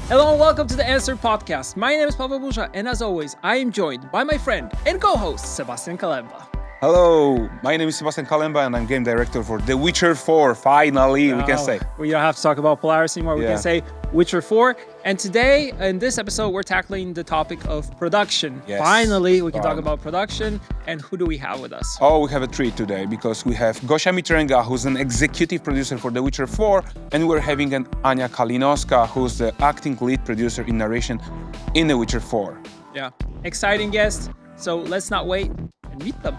Hello and welcome to the AnsweRED podcast. My name is Paweł Burza, and as always, I am joined by my friend and co-host, Sebastian Kalemba. Hello, my name is Sebastian Kalemba and I'm game director for The Witcher 4, finally, we can say. We don't have to talk about Polaris anymore, we can say Witcher 4. And today, in this episode, we're tackling the topic of production. Yes, finally, we can talk about production. And who do we have with us? Oh, we have a treat today because we have Gosia Mitręga, who's an executive producer for The Witcher 4, and we're having an Anna Kalinowska, who's the acting lead producer in narration in The Witcher 4. Yeah, exciting guests. So let's not wait and meet them.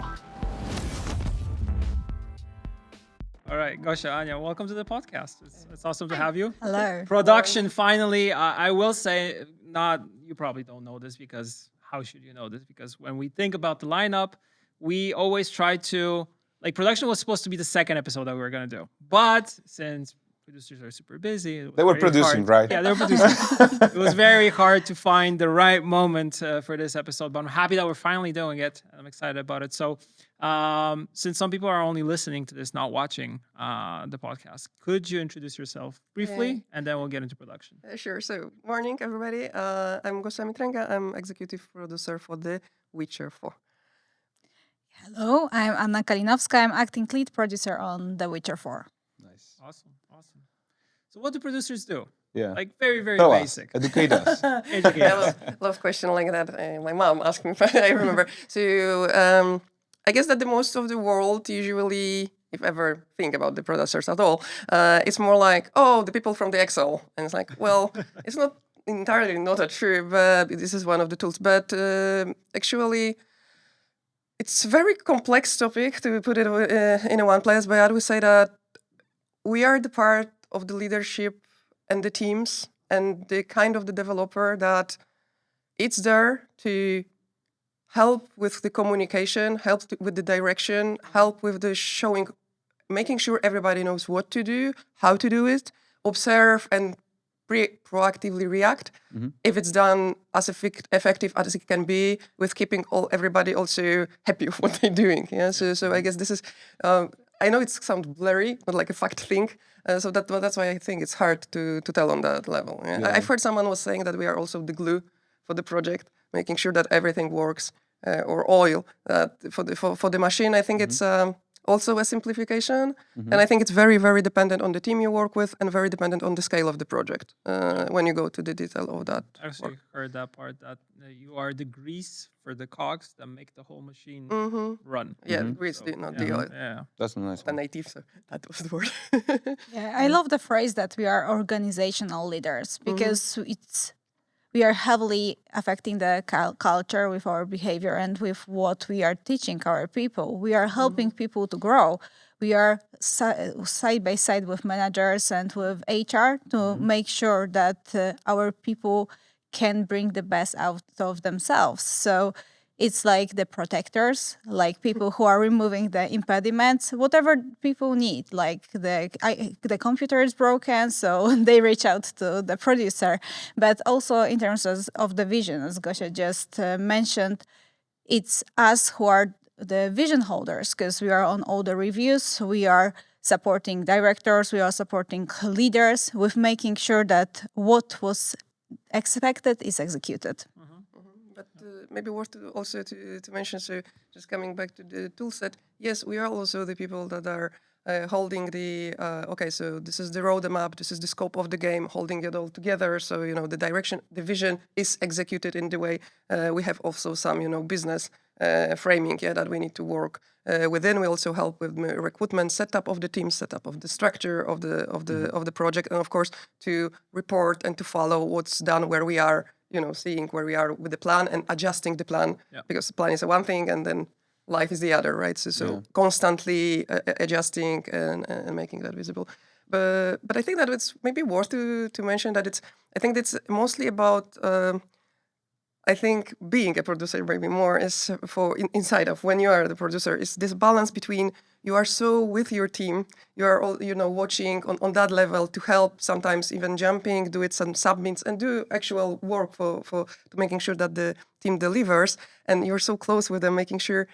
All right, Gosia, Anya, welcome to the podcast. It's awesome to have you. Hello. Production, finally. I will say, you probably don't know this because how should you know this? Because when we think about the lineup, we always try to, production was supposed to be the second episode that we were going to do. But since producers are super busy. They were producing, hard. right? Yeah, they were producing. It was very hard to find the right moment for this episode, but I'm happy that we're finally doing it. I'm excited about it. So since some people are only listening to this, not watching the podcast, could you introduce yourself briefly, and then we'll get into production? Sure. So, morning, everybody. I'm Gosia Mitręga. I'm executive producer for The Witcher 4. Hello, I'm Anna Kalinowska. I'm acting lead producer on The Witcher 4. Nice. Awesome. So what do producers do? Yeah. Very, very Tell basic. Us, educate us. Educate us. Love question like that. My mom asked me if I remember. So, I guess that the most of the world usually, if ever think about the producers at all, it's more like, the people from the Excel. And it's like, well, it's not entirely not true, but this is one of the tools. But actually, it's a very complex topic to put it in one place. But I would say that we are the part of the leadership and the teams and the kind of the developer that it's there to help with the communication, help with the direction, help with the showing, making sure everybody knows what to do, how to do it, observe and proactively react if it's done as effective as it can be, with keeping everybody also happy with what they're doing. Yeah. So I guess this is. I know it sounds blurry, but like a fact thing. So that's why I think it's hard to tell on that level. Yeah? I've heard someone was saying that we are also the glue for the project, making sure that everything works, or oil for the machine. I think it's also a simplification, and I think it's very, very dependent on the team you work with and very dependent on the scale of the project when you go to the detail of that. I actually heard that part, that you are the grease for the cogs that make the whole machine run. Yeah, grease, not the oil. Yeah, that's a nice one. The native, so that was the word. Yeah, I love the phrase that we are organizational leaders because we are heavily affecting the culture with our behavior and with what we are teaching our people. We are helping people to grow. We are side by side with managers and with HR to make sure that our people can bring the best out of themselves. So it's like the protectors, like people who are removing the impediments, whatever people need. Like the computer is broken, so they reach out to the producer. But also in terms of the vision, as Gosia just mentioned, it's us who are the vision holders, because we are on all the reviews, we are supporting directors, we are supporting leaders with making sure that what was expected is executed. But maybe worth also to mention, so just coming back to the tool set, yes, we are also the people that are holding the, so this is the roadmap, this is the scope of the game, holding it all together. So, the direction, the vision is executed in the way. We have also some, business framing that we need to work within. We also help with recruitment, setup of the team, setup of the structure of the project, and of course to report and to follow what's done, where we are, seeing where we are with the plan and adjusting the plan, because the plan is one thing and then life is the other, right? So constantly adjusting and making that visible. But I think that it's maybe worth to mention that I think it's mostly about I think being a producer maybe more is for inside of when you are the producer is this balance between you are so with your team, you are all, watching on that level to help, sometimes even jumping, do it some submits and do actual work for to making sure that the team delivers, and you're so close with them, making sure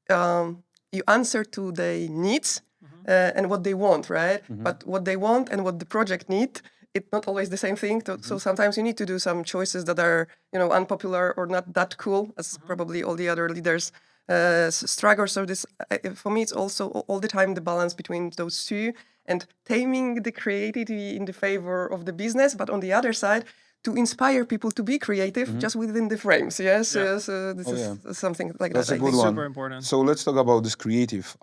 you answer to their needs and what they want, right? But what they want and what the project need it's not always the same thing. So sometimes you need to do some choices that are, unpopular or not that cool, as probably all the other leaders struggle. So this, for me, it's also all the time the balance between those two and taming the creativity in the favor of the business, but on the other side, to inspire people to be creative just within the frames. Yes, so this is something like That's that. a good I think. one. Super important. So let's talk about this creative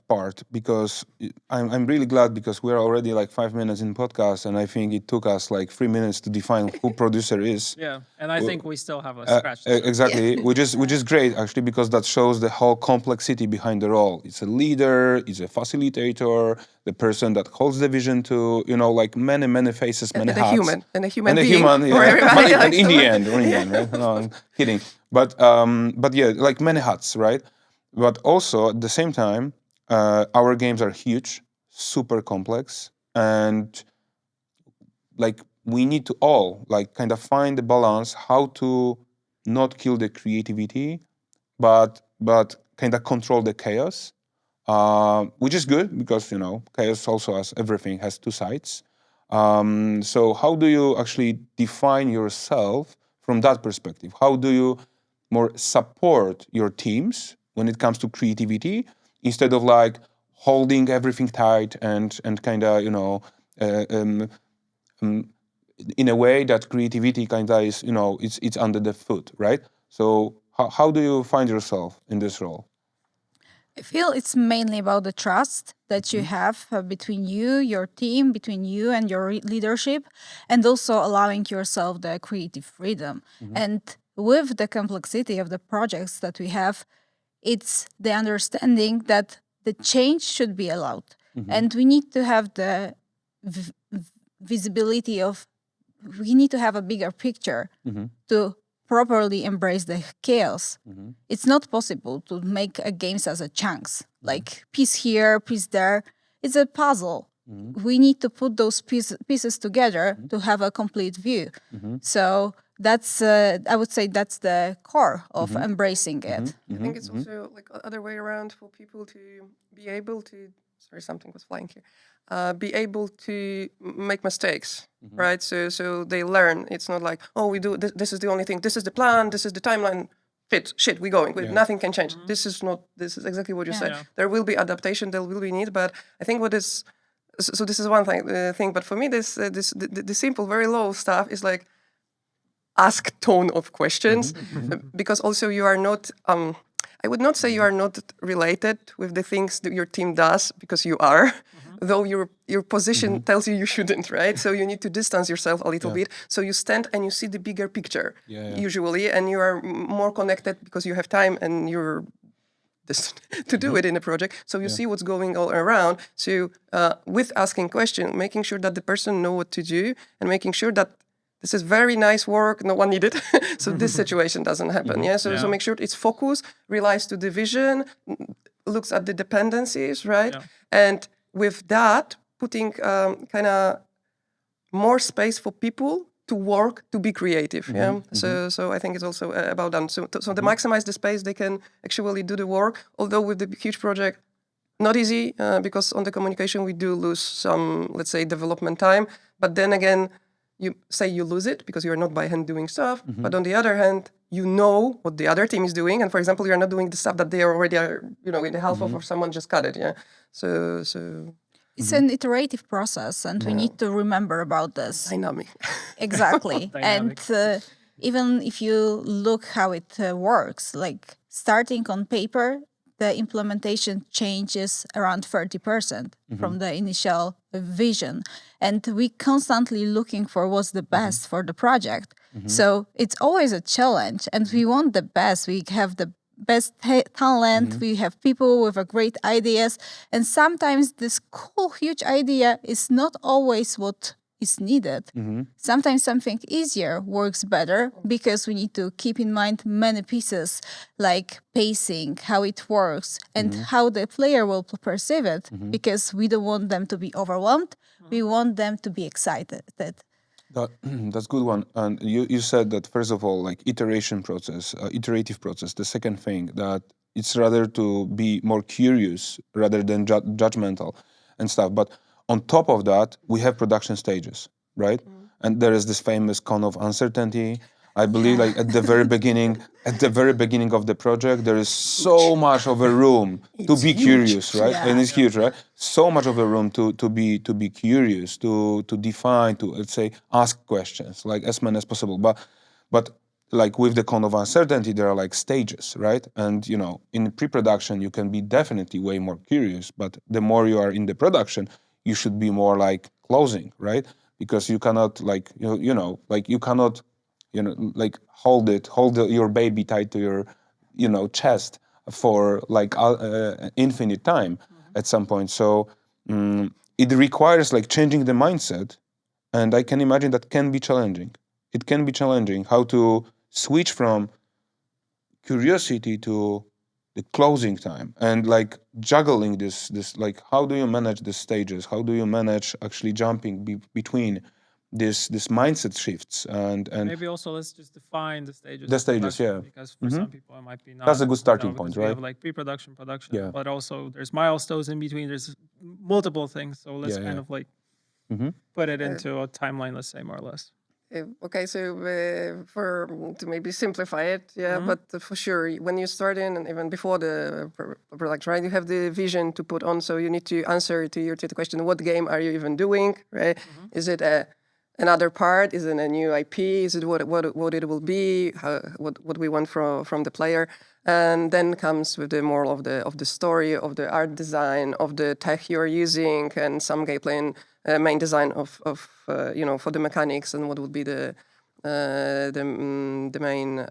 part, because I'm really glad, because we're already like 5 minutes in podcast, and I think it took us like 3 minutes to define who producer is. Yeah, and I think we still have a scratch. to surface. Exactly, which is great actually, because that shows the whole complexity behind the role. It's a leader, it's a facilitator, the person that holds the vision to, like many faces, many And hats. a human And a being human, for everybody. and in the end, right? No, I'm kidding. But yeah, like many hats, right? But also at the same time, our games are huge, super complex, and like we need to all like kind of find the balance how to not kill the creativity, but kind of control the chaos, which is good, because chaos also, as everything, has two sides. So how do you actually define yourself from that perspective? How do you more support your teams when it comes to creativity, instead of like holding everything tight and kind of in a way that creativity kind of is it's under the foot, right? So how do you find yourself in this role? I feel it's mainly about the trust that you have between you, your team, between you and your leadership, and also allowing yourself the creative freedom. And with the complexity of the projects that we have, it's the understanding that the change should be allowed. And we need to have the visibility of, we need to have a bigger picture to properly embrace the chaos. It's not possible to make a games as a chunks, like piece here, piece there. It's a puzzle. We need to put those pieces together to have a complete view. So that's, I would say, that's the core of embracing it. I think it's also like other way around for people to be able to. Sorry, something was flying here. Be able to make mistakes, right? So they learn. It's not like, oh, we do this is the only thing. This is the plan. This is the timeline. Shit, we're going. Nothing can change. This is exactly what you said. Yeah. There will be adaptation. There will be need. But I think what is so this is one thing. But for me, the simple, very low stuff is like ask tone of questions, because also you are not. I would not say you are not related with the things that your team does, because you are, though your position tells you shouldn't, right? So you need to distance yourself a little bit. So you stand and you see the bigger picture, usually, and you are more connected because you have time and you're to do it in a project. So you see what's going all around. So with asking questions, making sure that the person know what to do, and making sure that this is very nice work, no one needed. So this situation doesn't happen. So make sure it's focused, relies to the vision, looks at the dependencies, right? And with that, putting kind of more space for people to work, to be creative. So I think it's also about them. So to maximize the space, they can actually do the work. Although with the huge project, not easy, because on the communication we do lose some, let's say, development time. But then again, you say you lose it because you're not by hand doing stuff, but on the other hand, you know what the other team is doing, and for example, you're not doing the stuff that they already are, in the half of, or someone just cut it. So it's an iterative process, and we need to remember about this. dynamic. Exactly. And even if you look how it works, like starting on paper, the implementation changes around 30% from the initial vision. And we constantly looking for what's the best for the project. So it's always a challenge, and we want the best. We have the best talent. We have people with a great ideas. And sometimes this cool, huge idea is not always what is needed. Sometimes something easier works better, because we need to keep in mind many pieces, like pacing, how it works, and how the player will perceive it, because we don't want them to be overwhelmed. We want them to be excited. That's a good one. And you said that, first of all, like iterative process. The second thing, that it's rather to be more curious rather than judgmental and stuff. But on top of that, we have production stages. right? And there is this famous cone of uncertainty. I believe like at the very beginning of the project, there is so much of a room to It's be huge. curious, right? Yeah. And it's huge, right? So much of a room to be curious, to define, to let's say ask questions, like as many as possible. But like with the cone of uncertainty, there are like stages, right? And you know, in pre-production, you can be definitely way more curious, but the more you are in the production, you should be more like closing, right? Because you cannot like you cannot like hold your baby tied to your chest for like infinite time at some point. So it requires like changing the mindset, and I can imagine that can be challenging. It can be challenging how to switch from curiosity to the closing time, and like juggling this like how do you manage the stages, how do you manage actually jumping between this mindset shifts and Maybe also let's just define the stages. The of stages, production, yeah. Because for some people it might be not. That's a good starting because point, we right? have like pre-production, production, Yeah. but also there's milestones in between. There's multiple things. So let's Yeah, kind yeah. of like Mhm. put it into a timeline. Let's say more or less. Okay, so for to maybe simplify it, yeah, but for sure, when you start in and even before the product, right, you have the vision to put on, so you need to answer to the question: what game are you even doing, right? Is it another part? Is it a new IP? Is it what it will be? What we want from the player? And then comes with the moral of the story, of the art design, of the tech you are using, and some gameplay and main design of for the mechanics, and what would be the main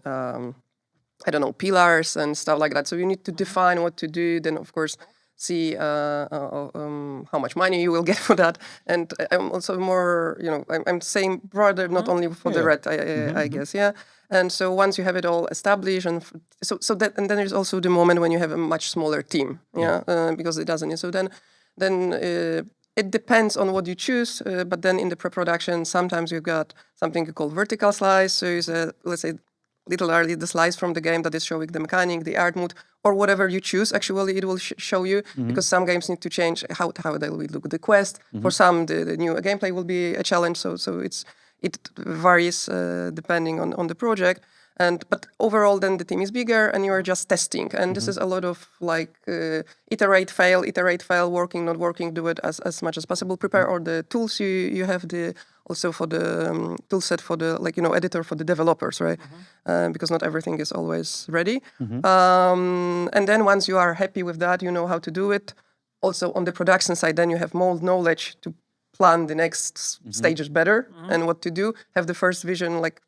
I don't know, pillars and stuff like that. So you need to define what to do. Then of course see how much money you will get for that. And I'm also more, I'm saying broader, not only for the red, I guess, yeah. And so once you have it all established, and then there's also the moment when you have a much smaller team, because it doesn't. So then it depends on what you choose, but then in the pre-production, sometimes you've got something called vertical slice. So it's let's say literally the slice from the game that is showing the mechanic, the art mood, or whatever you choose. Actually, it will show you, because some games need to change how they will look the quest. For some, the new gameplay will be a challenge. So it varies depending on the project. But overall, then the team is bigger, and you are just testing. And this is a lot of like iterate, fail, working, not working. Do it as much as possible. Prepare all the tools you have also for the tool set for the editor for the developers, right? Because not everything is always ready. And then once you are happy with that, you know how to do it. Also on the production side, then you have more knowledge to plan the next stages better and what to do. Have the first vision, like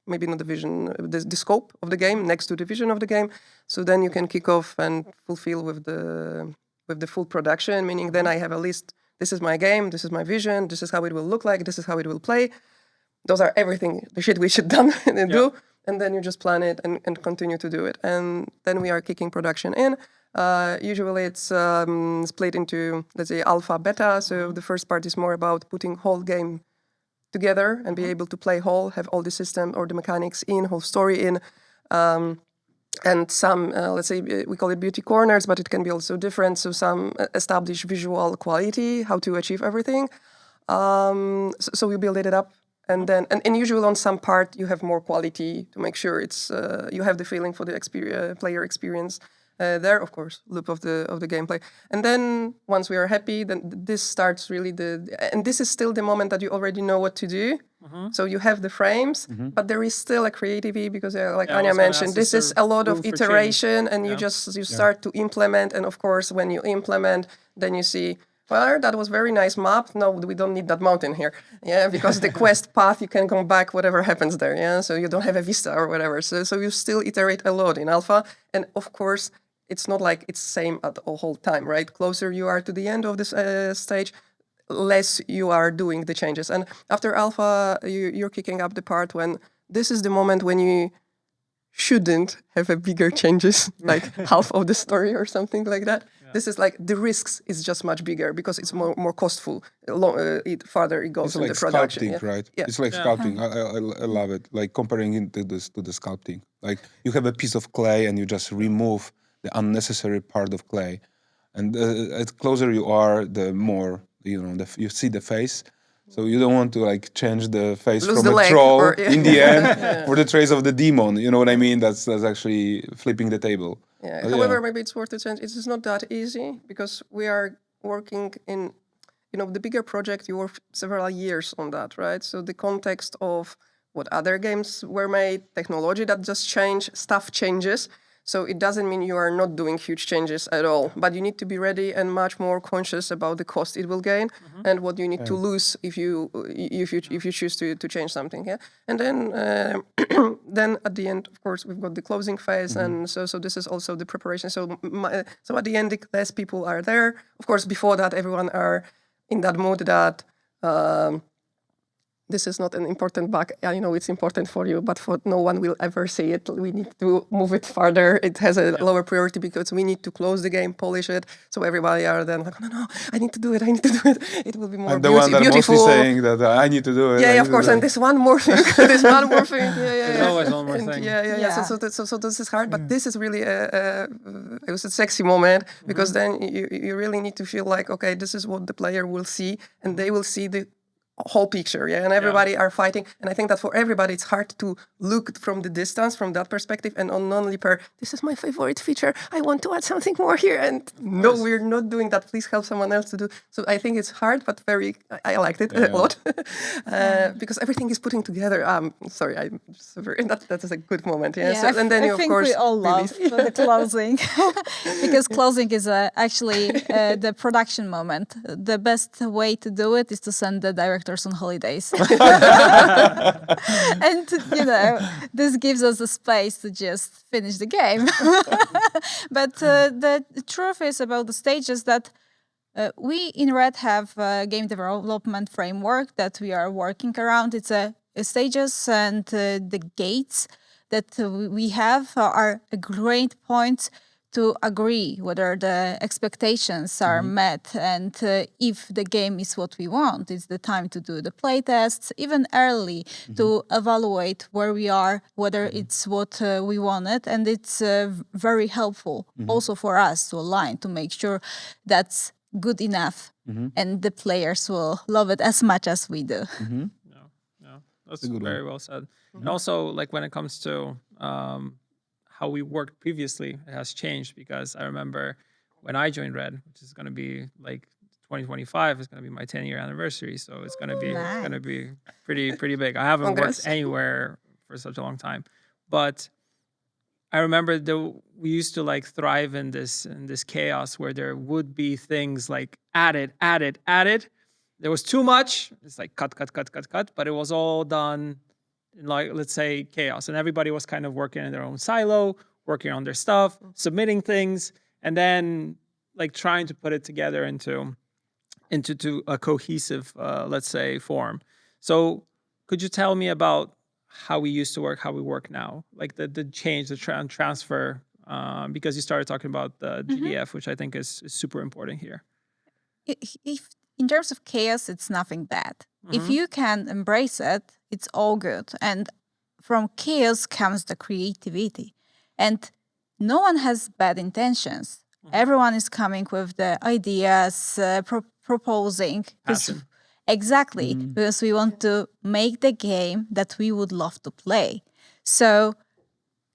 maybe not the vision, the scope of the game next to the vision of the game. So then you can kick off and fulfill with the full production, meaning then I have a list. This is my game, this is my vision, this is how it will look like, this is how it will play. Those are everything, the shit we should done and do. And then you just plan it and continue to do it. And then we are kicking production in. Usually it's split into, let's say, alpha, beta. So the first part is more about putting whole game together and be able to play whole, have all the system or the mechanics in, whole story in. And some, let's say, we call it beauty corners, but it can be also different. So some establish visual quality, how to achieve everything. So we build it up. And then, and usually on some part, you have more quality to make sure it's you have the feeling for the player experience there, of course, loop of the gameplay. And then once we are happy, then this starts really and this is still the moment that you already know what to do. So you have the frames, but there is still a creativity because, like Anya mentioned, this is a lot of iteration, and you start to implement. And of course, when you implement, then you see, well, that was very nice map. No, we don't need that mountain here. Yeah, because the quest path, you can come back, whatever happens there. Yeah, so you don't have a vista or whatever. So you still iterate a lot in alpha. And of course, it's not like it's same at the whole time, right? Closer you are to the end of this stage, less you are doing the changes. And after alpha, you're kicking up the part when this is the moment when you shouldn't have a bigger changes, like half of the story or something like that. This is like the risks is just much bigger because it's more costful. Farther it goes It's in like the production. sculpting, right? Yeah. It's like sculpting. I love it. Like comparing it to the sculpting. Like you have a piece of clay and you just remove the unnecessary part of clay, and the closer you are, the more you see the face. So you don't want to like change the face Lose from the a leg troll or- in the end for the trace of the demon. You know what I mean? That's actually flipping the table. Yeah. But However, maybe it's worth to change. It's just not that easy because we are working in, the bigger project. You work several years on that, right? So the context of what other games were made, technology that just changed, stuff changes. So it doesn't mean you are not doing huge changes at all, but you need to be ready and much more conscious about the cost it will gain and what you need to lose if you choose to change something. Yeah, and then then at the end, of course, we've got the closing phase, and so this is also the preparation. So so at the end, the less people are there. Of course, before that, everyone are in that mode that. This is not an important bug. I know it's important for you, but for no one will ever see it. We need to move it further. It has a lower priority because we need to close the game, polish it. So everybody are then like, no, I need to do it. It will be more I'm the one that beautiful. mostly saying that I need to do it. Yeah, of course. And there's one more thing. There's one more thing. There's always one more thing. Yeah. So this is hard, but this is really it was a sexy moment because then you really need to feel like, okay, this is what the player will see, and they will see the whole picture, and everybody are fighting, and I think that for everybody it's hard to look from the distance from that perspective and only this is my favorite feature, I want to add something more here, and no, we're not doing that, please help someone else to do. So I think it's hard, but I liked it a lot because everything is putting together. Sorry, that is a good moment. So, and then I you, of think course, we all love the closing because closing is actually the production moment. The best way to do it is to send the directors on holidays. And, this gives us a space to just finish the game. But the truth is about the stages that we in Red have a game development framework that we are working around. It's a stages and the gates that we have are a great point to agree whether the expectations are met and if the game is what we want. It's the time to do the play tests, even early, to evaluate where we are, whether it's what we wanted. And it's very helpful also for us to align, to make sure that's good enough and the players will love it as much as we do. That's very well said. And also, like when it comes to how we worked previously, it has changed because I remember when I joined Red, which is going to be like 2025 is going to be my 10-year anniversary, so it's going to be pretty big. I haven't worked anywhere for such a long time, but I remember we used to like thrive in this chaos where there would be things like added. There was too much. It's like cut, but it was all done in, like, let's say, chaos, and everybody was kind of working in their own silo, working on their stuff, submitting things, and then like trying to put it together into a cohesive, let's say, form. So could you tell me about how we used to work, how we work now, like the change, the transfer, because you started talking about the GDF, which I think is super important here. If in terms of chaos, it's nothing bad. If you can embrace it, it's all good. And from chaos comes the creativity. And no one has bad intentions. Everyone is coming with the ideas, proposing. Passion. Exactly, because we want to make the game that we would love to play. So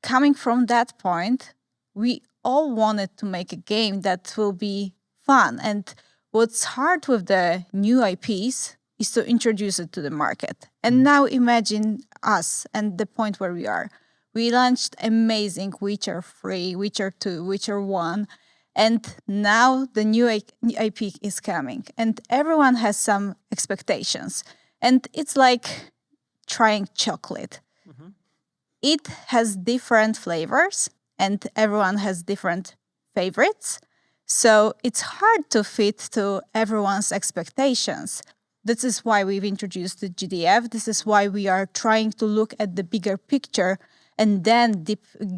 coming from that point, we all wanted to make a game that will be fun. And what's hard with the new IPs is to introduce it to the market. And now imagine us and the point where we are. We launched amazing Witcher 3, Witcher 2, Witcher 1, and now the new IP is coming. And everyone has some expectations. And it's like trying chocolate. It has different flavors, and everyone has different favorites. So it's hard to fit to everyone's expectations. This is why we've introduced the GDF. This is why we are trying to look at the bigger picture and then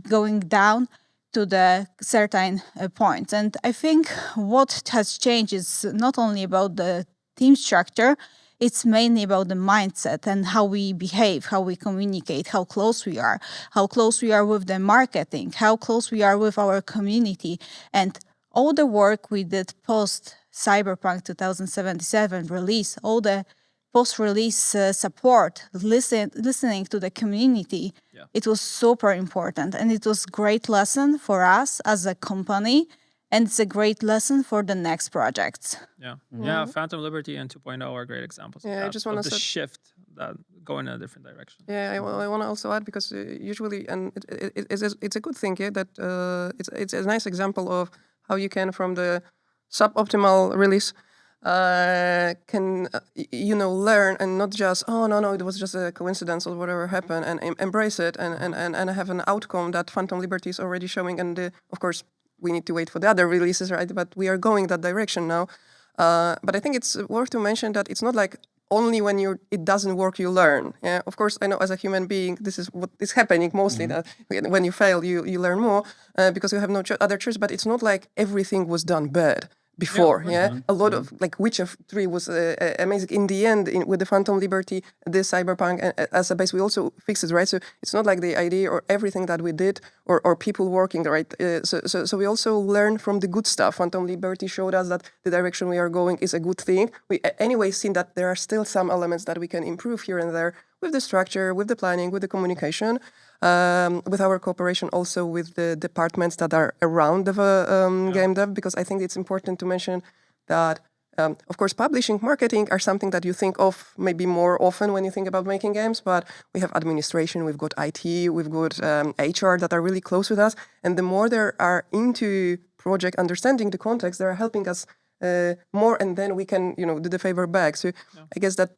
going down to the certain points. And I think what has changed is not only about the team structure, it's mainly about the mindset and how we behave, how we communicate, how close we are with the marketing, how close we are with our community, and all the work we did post Cyberpunk 2077 release, all the post-release support, listening to the community, it was super important. And it was great lesson for us as a company. And it's a great lesson for the next projects. Yeah, Phantom Liberty and 2.0 are great examples of Yeah, I that, just of wanna the set- shift that go in a different direction. Yeah, I want to also add because usually, and it's a good thing, yeah, that it's a nice example of how you can from the suboptimal release can learn and not just no it was just a coincidence or whatever happened and embrace it and have an outcome that Phantom Liberty is already showing, and of course we need to wait for the other releases, right? But we are going that direction now. But I think it's worth to mention that it's not like only when it doesn't work you learn. Yeah, of course I know as a human being this is what is happening mostly, that when you fail you learn more because you have no other choice. But it's not like everything was done bad before. A lot of like Witcher 3 was amazing in the end with the Phantom Liberty, the Cyberpunk as a base. We also fixed it, right? So it's not like the idea or everything that we did or people working, right? So we also learn from the good stuff. Phantom Liberty showed us that the direction we are going is a good thing. We anyway seen that there are still some elements that we can improve here and there with the structure, with the planning, with the communication, with our cooperation also with the departments that are around the game dev, because I think it's important to mention that, of course, publishing, marketing are something that you think of maybe more often when you think about making games, but we have administration, we've got IT, we've got HR that are really close with us, and the more they are into project, understanding the context, they're helping us more, and then we can, do the favor back. So I guess that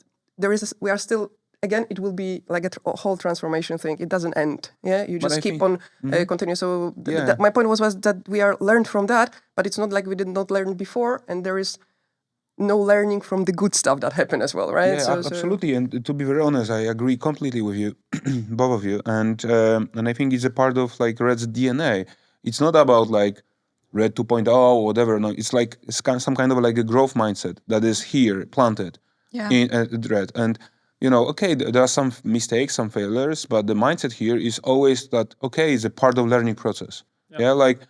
we are still. Again, it will be like a whole transformation thing. It doesn't end. Yeah, you just keep on continue. So my point was that we are learned from that, but it's not like we did not learn before, and there is no learning from the good stuff that happened as well, right? Yeah, absolutely. And to be very honest, I agree completely with you, both of you. And I think it's a part of like Red's DNA. It's not about like Red 2.0 or whatever. No, it's like some kind of like a growth mindset that is here planted in Red. And okay, there are some mistakes, some failures, but the mindset here is always that, okay, it's a part of learning process. Yeah, like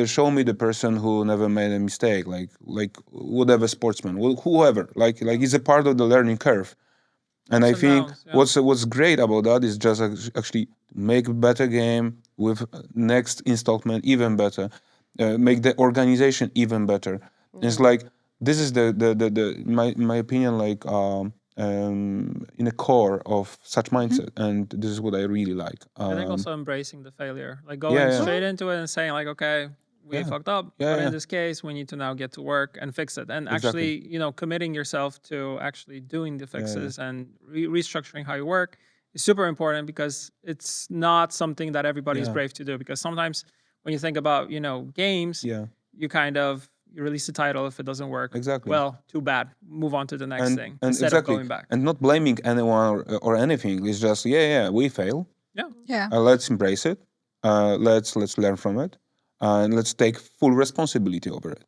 show me the person who never made a mistake, like whatever sportsman, whoever, like it's a part of the learning curve. And I think what's great about that is just actually make a better game with next installment even better, make the organization even better. It's like this is my opinion, like in the core of such mindset, and this is what I really like. I think also embracing the failure, like going straight into it and saying like, okay, we fucked up, but in this case, we need to now get to work and fix it. And actually, committing yourself to actually doing the fixes and restructuring how you work is super important, because it's not something that everybody is brave to do. Because sometimes when you think about, games, you kind of you release the title. If it doesn't work, well, too bad. Move on to the next thing instead of going back. And not blaming anyone or anything. It's just we fail. Yeah. Let's embrace it. Let's learn from it, and let's take full responsibility over it.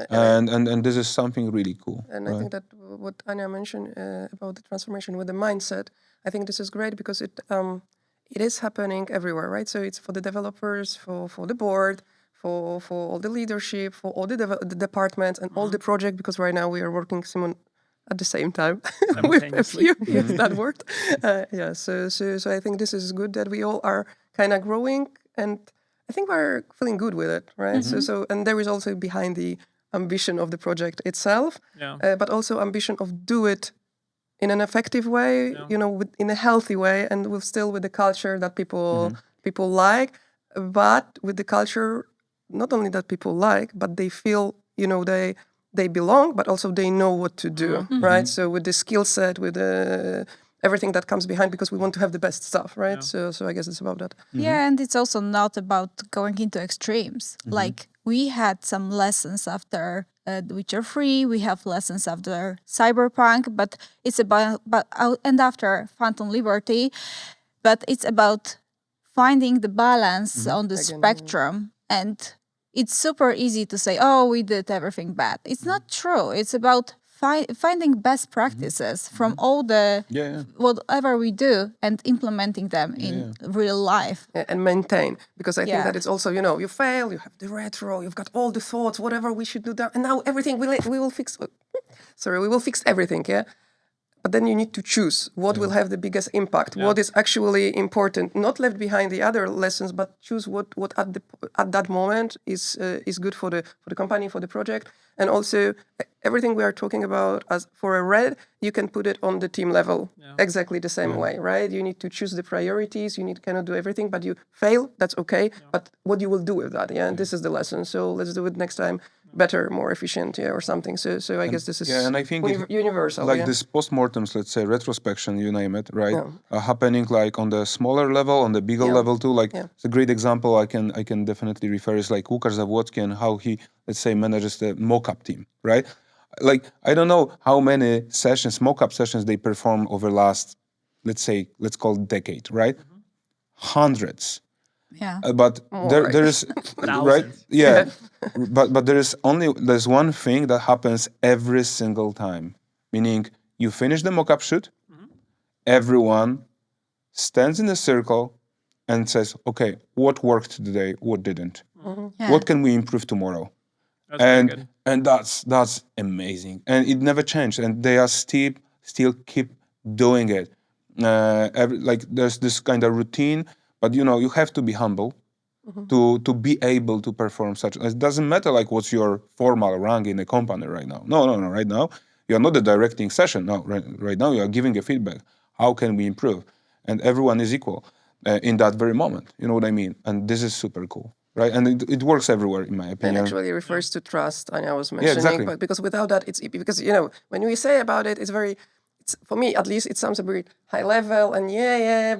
And this is something really cool. And I think that what Anya mentioned about the transformation with the mindset, I think this is great because it is happening everywhere, right? So it's for the developers, for the board, for all the leadership, for all the departments and all the project, because right now we are working at the same time with a few. Yes, that worked. So I think this is good that we all are kind of growing, and I think we're feeling good with it, right? So and there is also behind the ambition of the project itself, but also ambition of do it in an effective way, in a healthy way, and with the culture that people like, but with the culture not only that people like, but they feel they belong, but also they know what to do, right? So with the skill set, with everything that comes behind, because we want to have the best stuff, right? So I guess it's about that. Yeah, and it's also not about going into extremes. Like we had some lessons after The Witcher 3, we have lessons after Cyberpunk, but it's about and after Phantom Liberty, but it's about finding the balance on the spectrum. And it's super easy to say, oh, we did everything bad. It's not true. It's about finding best practices from all the whatever we do and implementing them in real life. And maintain, because I think that it's also, you fail, you have the retro, you've got all the thoughts, whatever we should do that, and now everything we will fix. We will fix everything, but then you need to choose what will have the biggest impact, what is actually important, not left behind the other lessons, but choose what at that moment is good for the company, for the project. And also everything we are talking about as for a red, you can put it on the team level exactly the same way, right? You need to choose the priorities, cannot do everything, but you fail, that's okay. But what you will do with that, and this is the lesson. So let's do it next time better, more efficient, or something. So I guess this is and I think universal. Like this postmortems, let's say retrospection, you name it, right? Happening like on the smaller level, on the bigger level too. Like it's a great example I can definitely refer is like Łukasz Zawłocki and how he, let's say, manages the mock-up team, right? Like I don't know how many sessions, mock-up sessions they perform over last, let's call it decade, right? Hundreds. Yeah. But there is right, yeah. but there's one thing that happens every single time, meaning you finish the mock-up shoot, everyone stands in a circle and says, okay, what worked today, what didn't, what can we improve tomorrow? And that's amazing, and it never changed, and they are still keep doing it. Like there's this kind of routine. But you have to be humble to be able to perform such. It doesn't matter like what's your formal rank in the company right now. No. Right now you are not the directing session. No, right now you are giving a feedback. How can we improve? And everyone is equal in that very moment. You know what I mean? And this is super cool, right? And it works everywhere, in my opinion. And actually refers to trust. I was mentioning, exactly. But because without that, it's because when we say about it, it's very. For me, at least, it sounds a bit high level and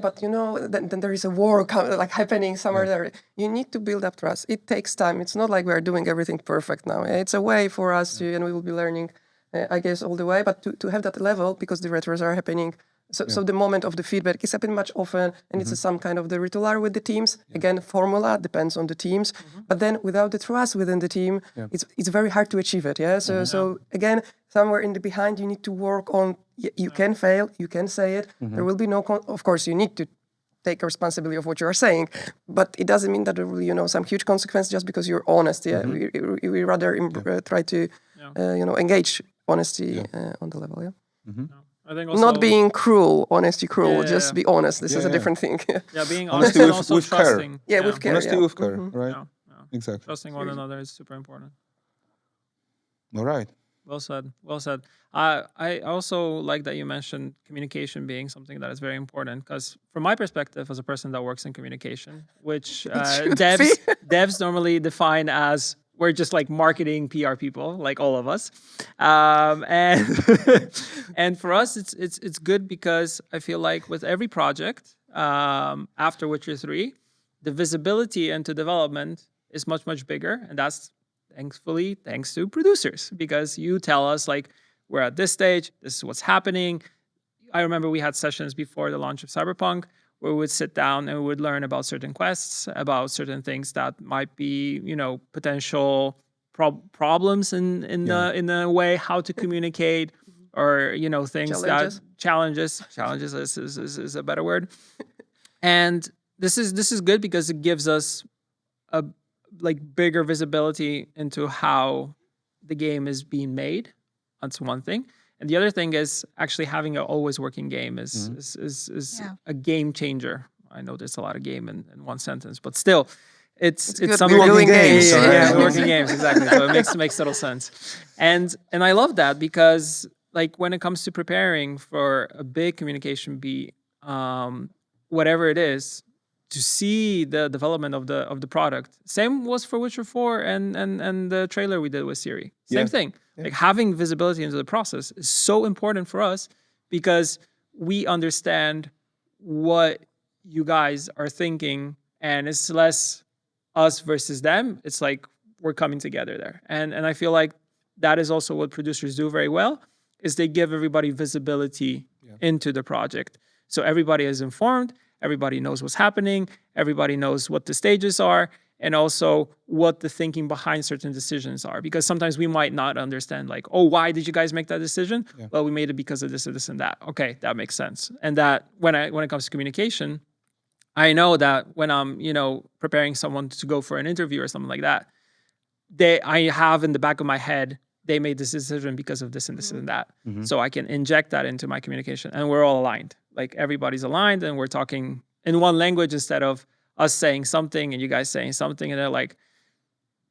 but then there is a war like happening somewhere there. You need to build up trust. It takes time. It's not like we are doing everything perfect now. It's a way for us to, and we will be learning, I guess, all the way. But to have that level, because the retros are happening, so the moment of the feedback is happening much often, and it's some kind of the ritual with the teams. Again, formula depends on the teams, but then without the trust within the team, it's very hard to achieve it. Yeah. So again, somewhere in the behind, you need to work on. You can fail. You can say it. There will be no. Of course, you need to take responsibility of what you are saying, but it doesn't mean that there will be some huge consequence just because you're honest. Yeah. We rather try to engage honesty on the level. Yeah. I think also, not being cruel, cruel. Just be honest. This is a different thing. Being honest and also with trusting. Care. With care. Honesty with care, right? Exactly. Trusting one another is super important. All right. Well said. Well said. I also like that you mentioned communication being something that is very important, because from my perspective as a person that works in communication, which devs normally define as we're just like marketing PR people, like all of us, and and for us it's good because I feel like with every project after Witcher 3, the visibility into development is much bigger, and that's thankfully thanks to producers, because you tell us like we're at this stage, this is what's happening. I remember we had sessions before the launch of Cyberpunk where we would sit down and we would learn about certain quests, about certain things that might be, potential problems in the way how to communicate, or things challenges is a better word. And this is good because it gives us a bigger visibility into how the game is being made. That's one thing. And the other thing is actually having an always working game is a game changer. I know there's a lot of game in one sentence, but still, it's something. We're doing games. Working games, exactly. So it makes total sense. And I love that because when it comes to preparing for a big communication beat, whatever it is, to see the development of the product. Same was for Witcher 4 and the trailer we did with Siri. Same thing. Yeah. Having visibility into the process is so important for us because we understand what you guys are thinking, and it's less us versus them. It's like we're coming together there. And I feel like that is also what producers do very well, is they give everybody visibility into the project. So everybody is informed. Everybody knows what's happening. Everybody knows what the stages are, and also what the thinking behind certain decisions are. Because sometimes we might not understand, why did you guys make that decision? Yeah. Well, we made it because of this or this and that. Okay, that makes sense. And that when it comes to communication, I know that when I'm, preparing someone to go for an interview or something like that, I have in the back of my head they made this decision because of this and this and that. So I can inject that into my communication, and we're all aligned. Like everybody's aligned, and we're talking in one language instead of us saying something and you guys saying something, and they're like,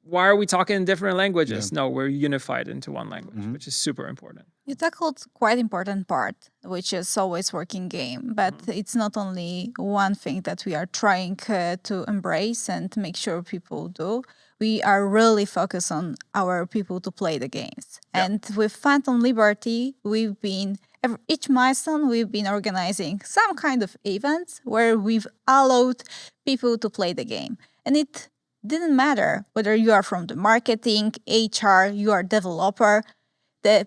why are we talking in different languages? No, we're unified into one language, which is super important. You tackled quite important part, which is always working game. But it's not only one thing that we are trying to embrace and make sure people do. We are really focused on our people to play the games. And with Phantom Liberty, each milestone, we've been organizing some kind of events where we've allowed people to play the game. And it didn't matter whether you are from the marketing, HR, you are developer. The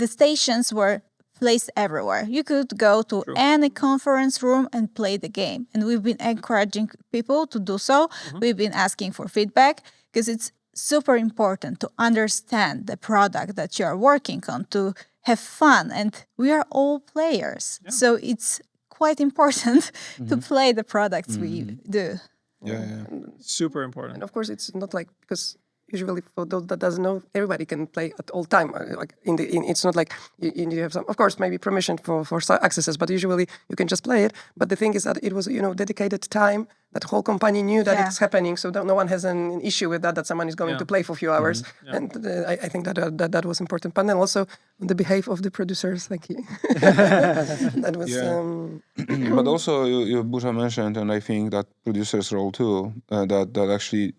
stations were placed everywhere. You could go to any conference room and play the game. And we've been encouraging people to do so. We've been asking for feedback because it's super important to understand the product that you are working on, to have fun. And we are all players. So it's quite important to play the products we do. Super important. And of course, it's not like, because usually for those that doesn't know, everybody can play at all time. Like it's not like you have some, of course, maybe permission for accesses, but usually you can just play it. But the thing is that it was, dedicated time. That whole company knew that it's happening, so no one has an issue with that someone is going to play for a few hours. And I think that was important. But then also on the behalf of the producers, thank you. That was. But also, you Burza mentioned, and I think that producers' role too, that actually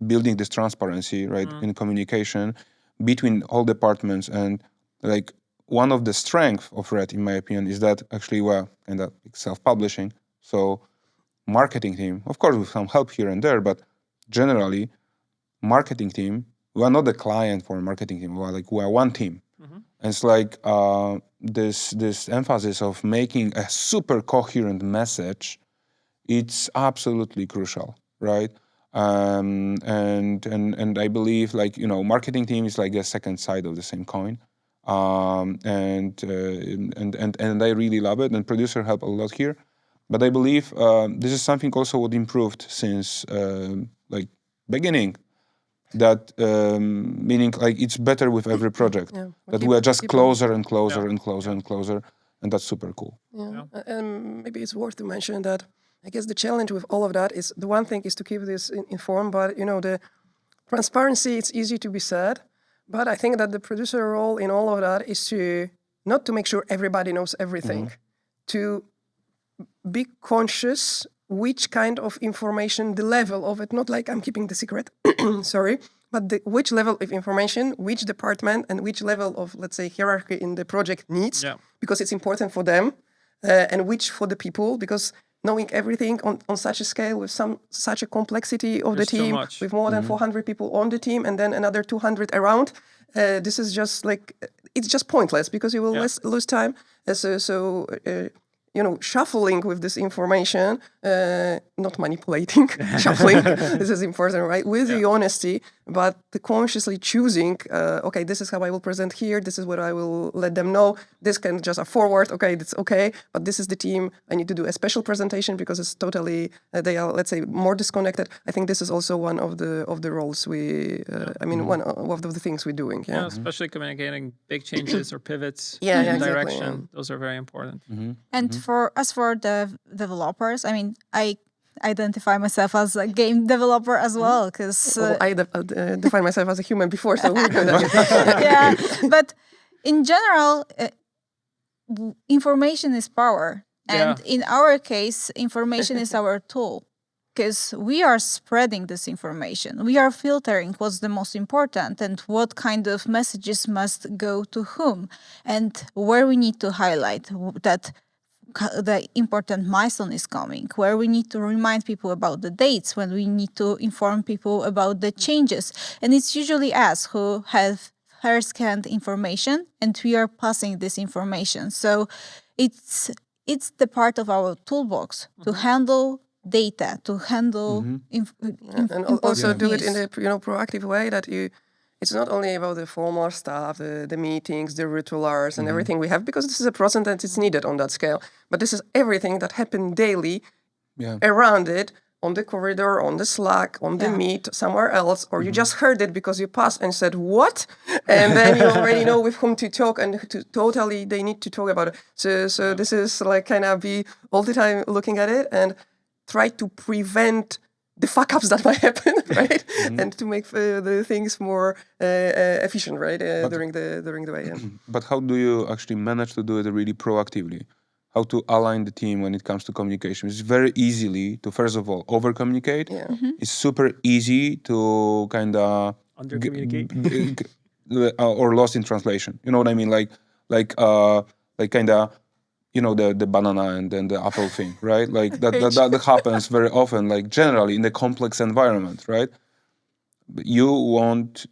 building this transparency, right, in communication between all departments, and like one of the strengths of Red, in my opinion, is that actually we're kind of self-publishing. So marketing team, of course, with some help here and there, but generally, marketing team, we are not the client for a marketing team. We are one team. And it's like this emphasis of making a super coherent message. It's absolutely crucial, right? And I believe, marketing team is like the second side of the same coin. And I really love it, and producer help a lot here. But I believe this is something also what improved since beginning. That meaning it's better with every project. That we are just closer and closer and closer and closer, and that's super cool. And maybe it's worth to mention that I guess the challenge with all of that is the one thing is to keep this informed, but the transparency, it's easy to be said, but I think that the producer role in all of that is to not to make sure everybody knows everything, to be conscious which kind of information, the level of it, not like I'm keeping the secret, sorry, but which level of information, which department and which level of, let's say, hierarchy in the project needs, because it's important for them, and which for the people, because knowing everything on such a scale with such a complexity of the team, with more than 400 people on the team and then another 200 around, this is just it's just pointless because you will lose time. Shuffling with this information, not manipulating, shuffling, this is important, right? With the honesty, but the consciously choosing, okay, this is how I will present here, this is what I will let them know, this can just a forward, okay, that's okay, but this is the team, I need to do a special presentation because it's totally, they are, let's say, more disconnected. I think this is also one of the roles one of the things we're doing. Yeah, especially communicating big changes or pivots in direction. Exactly, those are very important. And for the developers, I identify myself as a game developer as well, because I define myself as a human before, so we're good. Yeah, but in general, information is power, and in our case, information is our tool. Because we are spreading this information. We are filtering what's the most important and what kind of messages must go to whom, and where we need to highlight that the important milestone is coming, where we need to remind people about the dates, when we need to inform people about the changes. And it's usually us who have first-hand information, and we are passing this information. So it's the part of our toolbox to handle data, to handle and also do it in a proactive way that it's not only about the formal stuff, the meetings, the rituals and everything we have, because this is a process that is needed on that scale, but this is everything that happens daily around it, on the corridor, on the Slack, on the Yeah. Meet, somewhere else, or you just heard it because you passed and said, what? And then you already know with whom to talk and they need to talk about it. So this is like kind of be all the time looking at it and try to prevent the fuck ups that might happen, right? And to make the things more efficient, right? During the way. Yeah. But how do you actually manage to do it really proactively? How to align the team when it comes to communication? It's very easily to, first of all, over communicate. Yeah. It's super easy to kind of Under-communicate. or lost in translation. You know what I mean? Like kind of, you know, the banana and then the apple thing, right? Like that happens very often, like generally in a complex environment, right? You want,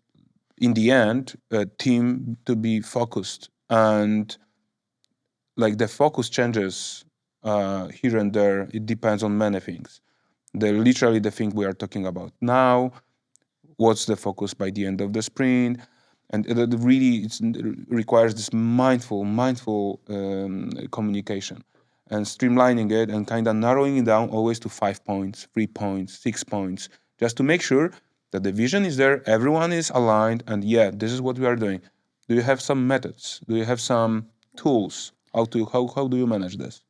in the end, a team to be focused, and like the focus changes here and there. It depends on many things. Literally the thing we are talking about now. What's the focus by the end of the sprint? And it really requires this mindful communication and streamlining it and kind of narrowing it down always to 5 points, 3 points, 6 points, just to make sure that the vision is there, everyone is aligned, and yeah, this is what we are doing. Do you have some methods? Do you have some tools? How do you manage this?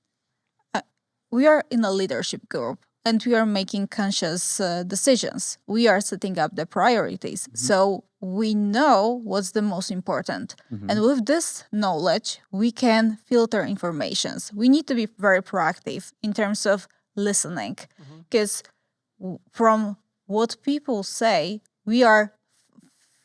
We are in a leadership group and we are making conscious decisions. We are setting up the priorities. So we know what's the most important. And with this knowledge, we can filter informations. We need to be very proactive in terms of listening, because from what people say, we are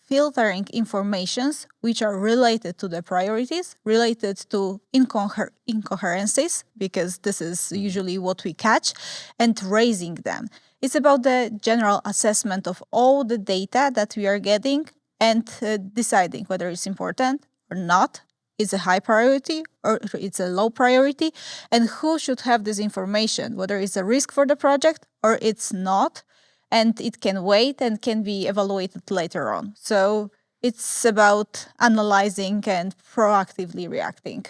filtering informations which are related to the priorities, related to incoherencies, because this is usually what we catch, and raising them. It's about the general assessment of all the data that we are getting and deciding whether it's important or not, it's a high priority or it's a low priority, and who should have this information, whether it's a risk for the project or it's not, and it can wait and can be evaluated later on. So it's about analyzing and proactively reacting.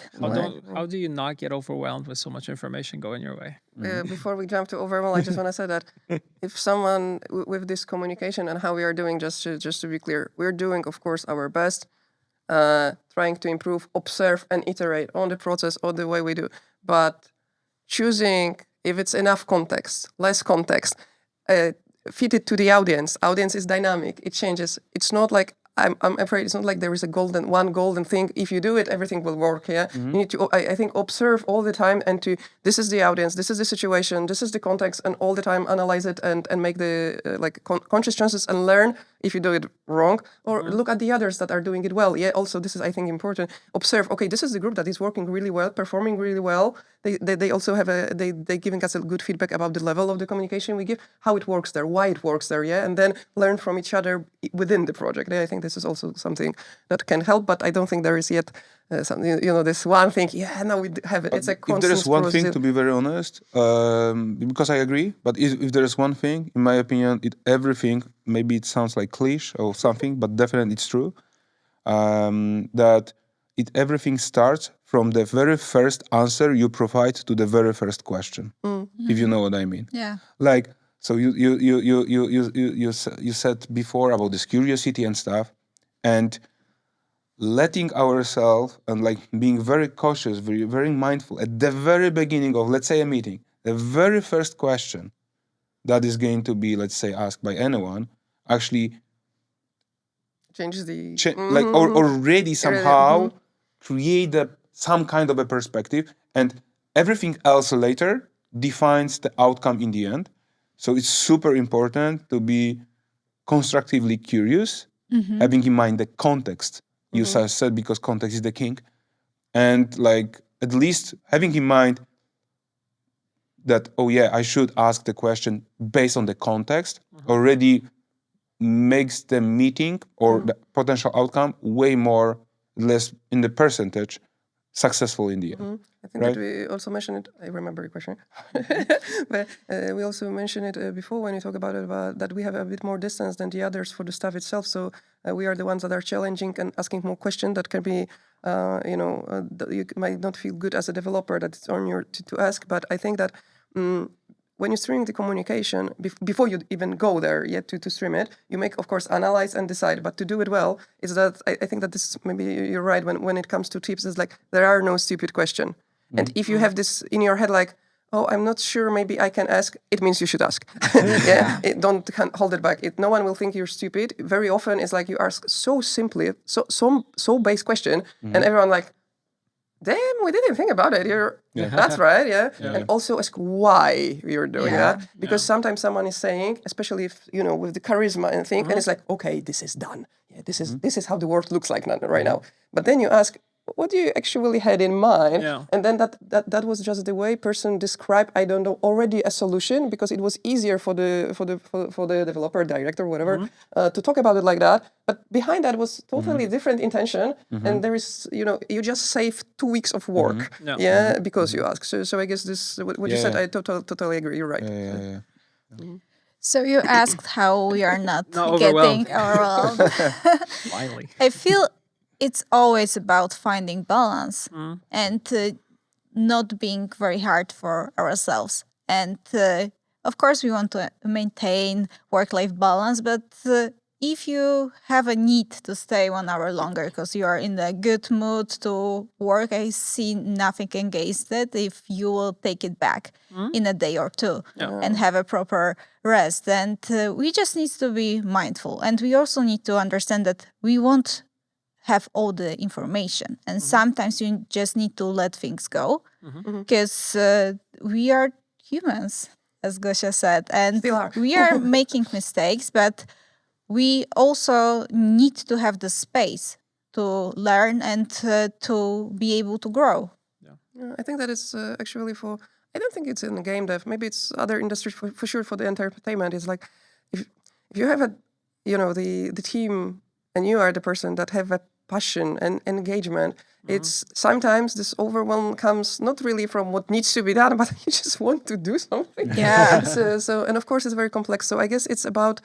How do you not get overwhelmed with so much information going your way? Before we jump to overwhelm, I just want to say that if someone with this communication and how we are doing, just to be clear, we're doing, of course, our best, trying to improve, observe, and iterate on the process or the way we do. But choosing if it's enough context, less context, fit it to the audience. Audience is dynamic. It changes. It's not like I'm afraid it's not like there is a golden thing. If you do it, everything will work. Yeah, you need to. I think observe all the time and to this is the audience, this is the situation, this is the context, and all the time analyze it and make the conscious choices and learn if you do it wrong or look at the others that are doing it well. Yeah, also this is I think important. Observe. Okay, this is the group that is working really well, performing really well. They also have they giving us a good feedback about the level of the communication we give, how it works there, why it works there. Yeah, and then learn from each other within the project. Yeah, I think this is also something that can help, but I don't think there is yet something, this one thing. Yeah, now we have it. It's a constant If there is one process. thing, to be very honest, because I agree, but if there is one thing, in my opinion, everything, maybe it sounds like cliche or something, but definitely it's true, that everything starts from the very first answer you provide to the very first question, if you know what I mean. Yeah. Like, so you said before about this curiosity and stuff, and letting ourselves and like being very cautious, very, very mindful at the very beginning of, let's say, a meeting, the very first question that is going to be, let's say, asked by anyone, actually Changes the like already somehow create some kind of a perspective, and everything else later defines the outcome in the end. So it's super important to be constructively curious, having in mind the context. You said, because context is the king, and like at least having in mind that, oh yeah, I should ask the question based on the context already makes the meeting or the potential outcome way more, less in the percentage, successful in the end. I think right? that we also mentioned it. I remember your question, but we also mentioned it before when you talk about it, that we have a bit more distance than the others for the stuff itself. So we are the ones that are challenging and asking more questions that can be, you might not feel good as a developer that it's on your to ask. But I think that when you stream the communication, before you even go there yet to stream it, you make, of course, analyze and decide. But to do it well, is that I think that this, maybe you're right, when it comes to tips, it's like, there are no stupid question. And if you have this in your head, like, oh, I'm not sure, maybe I can ask, it means you should ask. Don't hold it back. No one will think you're stupid. Very often it's like you ask so simply, so base question, and everyone like, damn, we didn't think about it. That's right, And also ask why you're doing that. Because sometimes someone is saying, especially if, with the charisma and thing, and it's like, okay, this is done. Yeah, this is how the world looks like right now. But then you ask, what do you actually had in mind? Yeah. And then that was just the way person described, I don't know, already a solution, because it was easier for the developer, director, whatever, to talk about it like that. But behind that was totally different intention, and there is, you just save 2 weeks of work, because you ask. So I guess this, what you said, I totally agree. You're right. Yeah. So you asked how we are not overwhelmed. getting overwhelmed. Finally. I feel it's always about finding balance and not being very hard for ourselves. And of course, we want to maintain work-life balance, but if you have a need to stay 1 hour longer because you are in a good mood to work, I see nothing against it if you will take it back in a day or two and have a proper rest. And we just need to be mindful. And we also need to understand that we won't have all the information. And sometimes you just need to let things go because we are humans, as Gosia said, and we are making mistakes, but we also need to have the space to learn and to be able to grow. Yeah, I think that is actually I don't think it's in the game dev, maybe it's other industries for sure. For the entertainment, it's like if you have the team and you are the person that have a passion and engagement, it's sometimes this overwhelm comes not really from what needs to be done, but you just want to do something. Yeah. So and of course it's very complex. So I guess it's about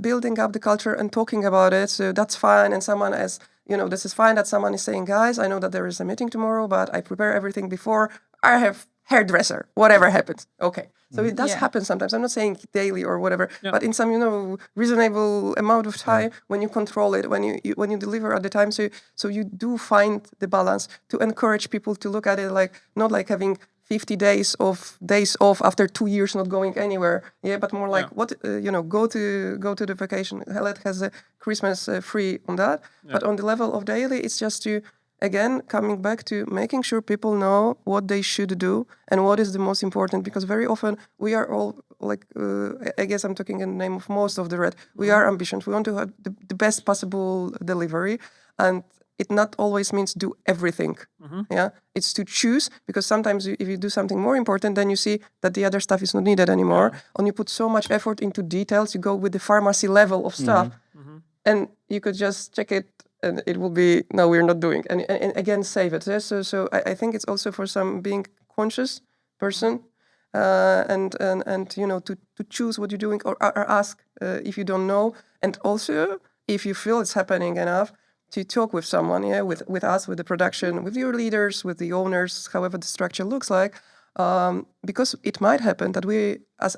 building up the culture and talking about it. So that's fine. And someone as this is fine that someone is saying, guys, I know that there is a meeting tomorrow, but I prepare everything before. I have hairdresser, whatever happens. Okay. So it does happen sometimes. I'm not saying daily or whatever, but in some, reasonable amount of time when you control it, when you deliver at the time. So you do find the balance to encourage people to look at it like, not like having 50 days off after 2 years not going anywhere. Yeah, but more like go to the vacation. Hellet has a Christmas free on that. Yeah. But on the level of daily, it's just to, again, coming back to making sure people know what they should do and what is the most important, because very often we are all like, I guess I'm talking in the name of most of the Red, we are ambitious. We want to have the best possible delivery, and it not always means do everything. Yeah, it's to choose, because sometimes if you do something more important, then you see that the other stuff is not needed anymore. And you put so much effort into details, you go with the pharmacy level of stuff, and you could just check it, and it will be, no, we're not doing. And again, save it. So I think it's also for some being conscious person, and to choose what you're doing, or ask if you don't know. And also, if you feel it's happening enough, to talk with someone, with us, with the production, with your leaders, with the owners, however the structure looks like, because it might happen that we, as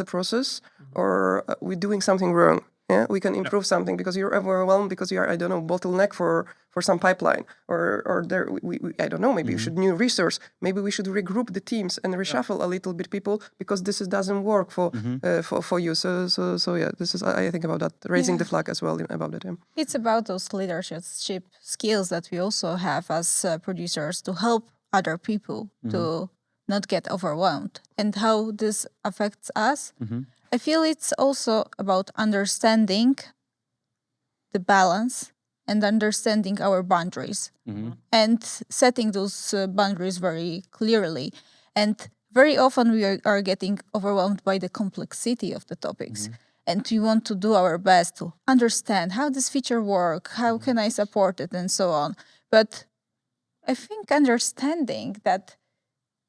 a process, or we're doing something wrong. Yeah, we can improve something because you're overwhelmed, because you are, I don't know, bottleneck for some pipeline, or there we I don't know, maybe you should new resource, maybe we should regroup the teams and reshuffle a little bit people, because this doesn't work for you. So yeah, this is, I think about that, raising the flag as well about it. It's about those leadership skills that we also have as producers to help other people to not get overwhelmed, and how this affects us. I feel it's also about understanding the balance and understanding our boundaries and setting those boundaries very clearly. And very often we are getting overwhelmed by the complexity of the topics. And we want to do our best to understand how this feature works, how can I support it, and so on. But I think understanding that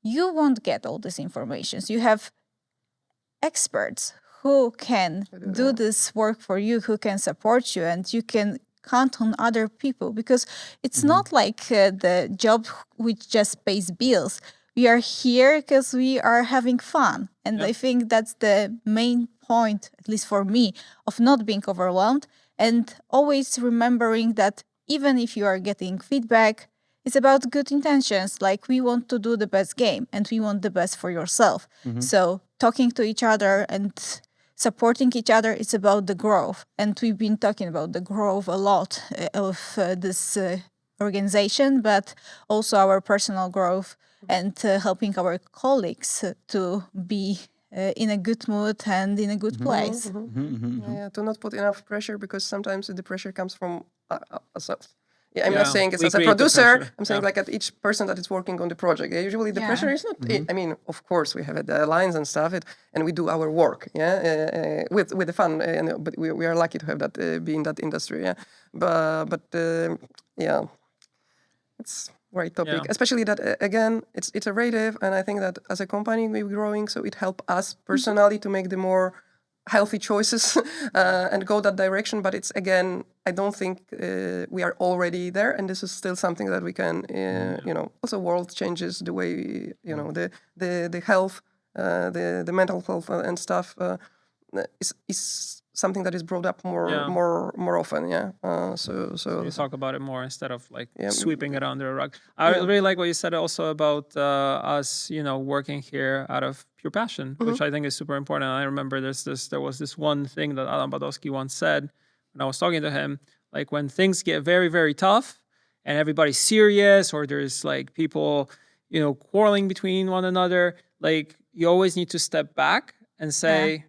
you won't get all this information. You have experts who can do this work for you, who can support you, and you can count on other people, because it's not like the job which just pays bills. we are here because we are having fun. And I think that's the main point, at least for me, of not being overwhelmed and always remembering that even if you are getting feedback, it's about good intentions. Like, we want to do the best game and we want the best for yourself. So talking to each other and supporting each other is about the growth. And we've been talking about the growth a lot of this organization, but also our personal growth and helping our colleagues to be in a good mood and in a good place. Yeah, to not put enough pressure, because sometimes the pressure comes from ourselves. Yeah, I'm not saying it's we as a create the producer. pressure. I'm saying like at each person that is working on the project. Yeah, usually the pressure is not. I mean, of course, we have deadlines and stuff, and we do our work. Yeah, with the fun. But we are lucky to have that be in that industry. Yeah, but yeah, it's great topic, especially that again, it's iterative, and I think that as a company we're growing, so it helps us personally to make the more healthy choices and go that direction. But it's again, I don't think we are already there, and this is still something that we can, also world changes the way, the health, the mental health and stuff is something that is brought up more often. Yeah. So you talk about it more instead of like sweeping it under a rug. I really like what you said also about us, working here out of pure passion, which I think is super important. I remember there was this one thing that Adam Badowski once said when I was talking to him, like when things get very, very tough and everybody's serious, or there's like people, quarreling between one another, like you always need to step back and say,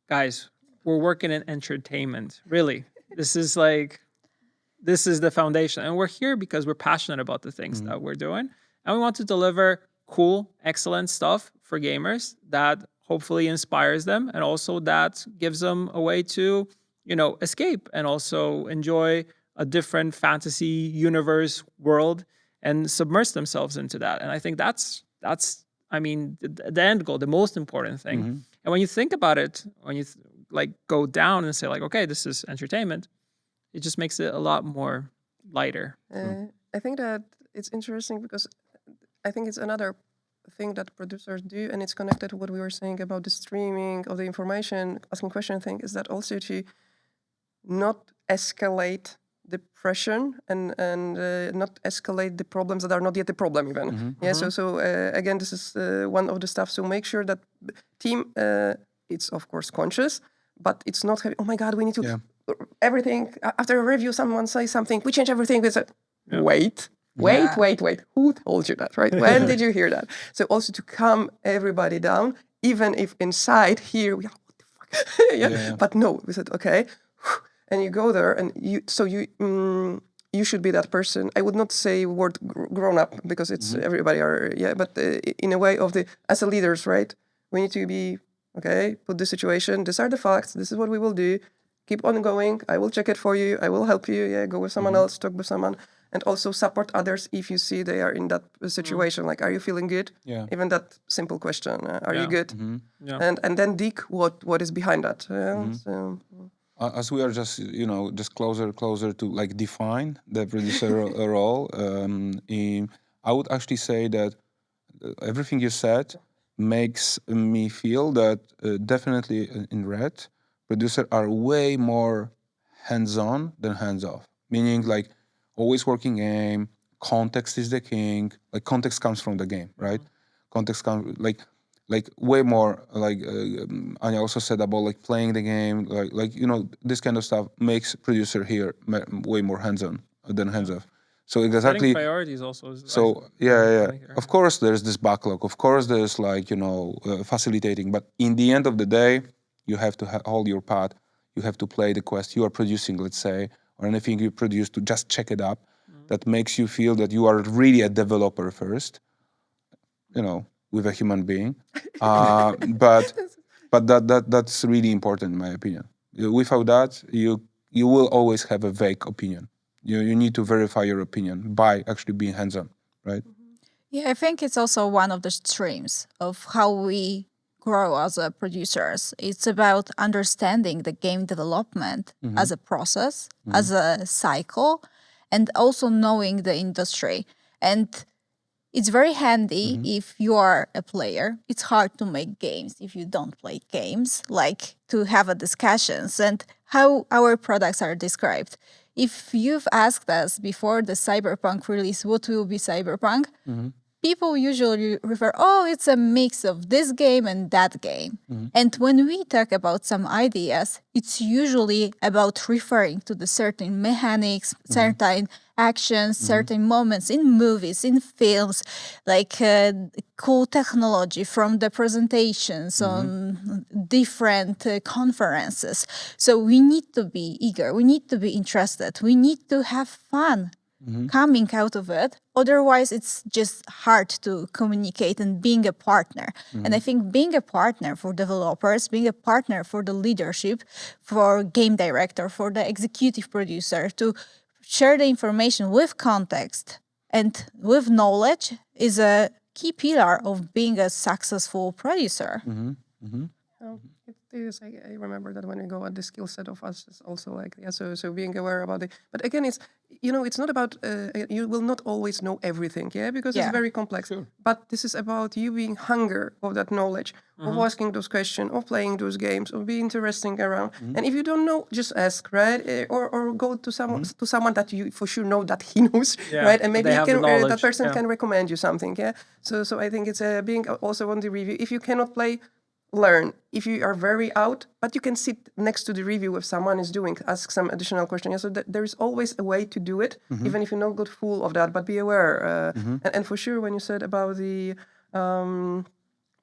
guys, we're working in entertainment. Really, this is the foundation, and we're here because we're passionate about the things that we're doing, and we want to deliver cool, excellent stuff for gamers that hopefully inspires them, and also that gives them a way to, escape and also enjoy a different fantasy universe world and submerge themselves into that. And I think that's the end goal, the most important thing. And when you think about it, when you go down and say like, okay, this is entertainment, it just makes it a lot more lighter. I think that it's interesting because I think it's another thing that producers do, and it's connected to what we were saying about the streaming of the information, asking question thing, is that also to not escalate depression and not escalate the problems that are not yet a problem even. So again, this is one of the stuff. So make sure that team, it's of course conscious, but it's not heavy. Oh my God, we need to everything. After a review, someone says something, we change everything. It's wait. Who told you that, right? When did you hear that? So also to calm everybody down, even if inside here we are, what the fuck? But no, we said, okay. And you go there, and you should be that person. I would not say word grown up, because it's everybody are, but in a way of as a leaders, right? We need to be, okay, put the situation, these are the facts, this is what we will do, keep on going, I will check it for you, I will help you, go with someone else, talk with someone, and also support others if you see they are in that situation, like, are you feeling good? Even that simple question, are you good? And then dig what is behind that. So. As we are just closer to like define the producer role, I would actually say that everything you said makes me feel that definitely in Red, producers are way more hands-on than hands-off. Meaning like always working game, context is the king. Like context comes from the game, right? Context comes like way more, like Anya also said about like playing the game, like this kind of stuff makes producer here way more hands-on than hands-off. So exactly. Setting priorities also. Of course, there's this backlog. Of course, there's like facilitating. But in the end of the day, you have to hold your part. You have to play the quest you are producing, let's say, or anything you produce to just check it up. That makes you feel that you are really a developer first. With a human being, but that's really important in my opinion. Without that, you will always have a vague opinion. You need to verify your opinion by actually being hands-on, right? Yeah, I think it's also one of the streams of how we grow as a producers. It's about understanding the game development as a process, as a cycle, and also knowing the industry. And it's very handy if you are a player. It's hard to make games if you don't play games, like to have a discussions and how our products are described. If you've asked us before the Cyberpunk release, what will be Cyberpunk? People usually refer, it's a mix of this game and that game. And when we talk about some ideas, it's usually about referring to the certain mechanics, certain actions, certain moments in movies, in films, like cool technology from the presentations on different conferences. So we need to be eager, we need to be interested, we need to have fun coming out of it. Otherwise, it's just hard to communicate and being a partner. And I think being a partner for developers, being a partner for the leadership, for game director, for the executive producer, to share the information with context and with knowledge is a key pillar of being a successful producer. It is. I remember that when we go at the skill set of us is also like so being aware about it. But again, it's it's not about you will not always know everything, because it's very complex. But this is about you being hunger of that knowledge, of asking those questions, of playing those games, of being interesting around. And if you don't know, just ask, right? Or go to someone that you for sure know that he knows, right? And maybe that person can recommend you something, So I think it's being also on the review. If you cannot play, learn. If you are very out, but you can sit next to the review if someone is doing, ask some additional questions. So there is always a way to do it, even if you're not good fool of that, but be aware. And for sure, when you said about the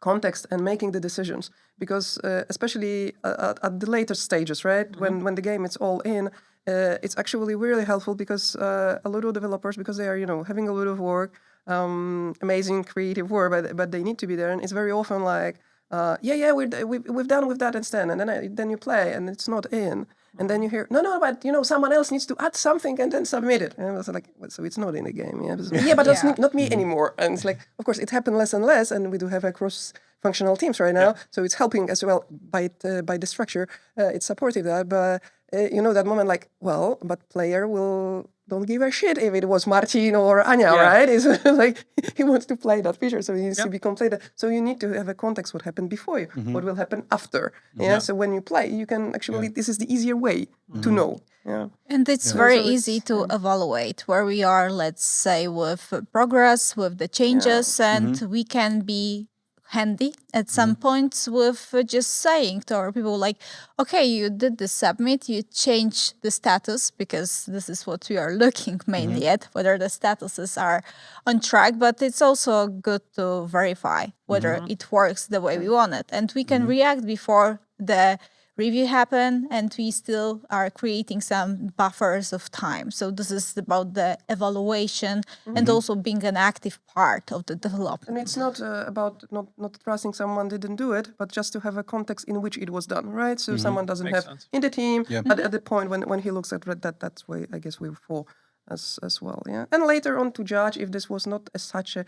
context and making the decisions, because especially at the later stages, right? When the game is all in, it's actually really helpful because a lot of developers, because they are, having a lot of work, amazing creative work, but they need to be there. And it's very often like, we've done with that instead, and then you play and it's not in, and then you hear but someone else needs to add something and then submit it, and I was like, so it's not in the game, but that's not me anymore, and it's like, of course, it happened less and less, and we do have a cross-functional teams right now, so it's helping as well by the structure, it's supportive that, but that moment like, but player don't give a shit if it was Martin or Anya, right? It's like he wants to play that feature, so he needs to be completed. So you need to have a context what happened before you, what will happen after. So when you play, you can actually, this is the easier way to know. And it's very easy to evaluate where we are, let's say, with progress, with the changes, and we can be handy at some points with just saying to our people like, okay, you did the submit, you change the status, because this is what we are looking mainly at, whether the statuses are on track, but it's also good to verify whether it works the way we want it. And we can react before the review happen, and we still are creating some buffers of time. So this is about the evaluation and also being an active part of the development. And it's not about not trusting someone didn't do it, but just to have a context in which it was done, right? So someone doesn't Makes have sense. in the team, at the point when he looks at that's why I guess we fall as well, And later on to judge if this was not such a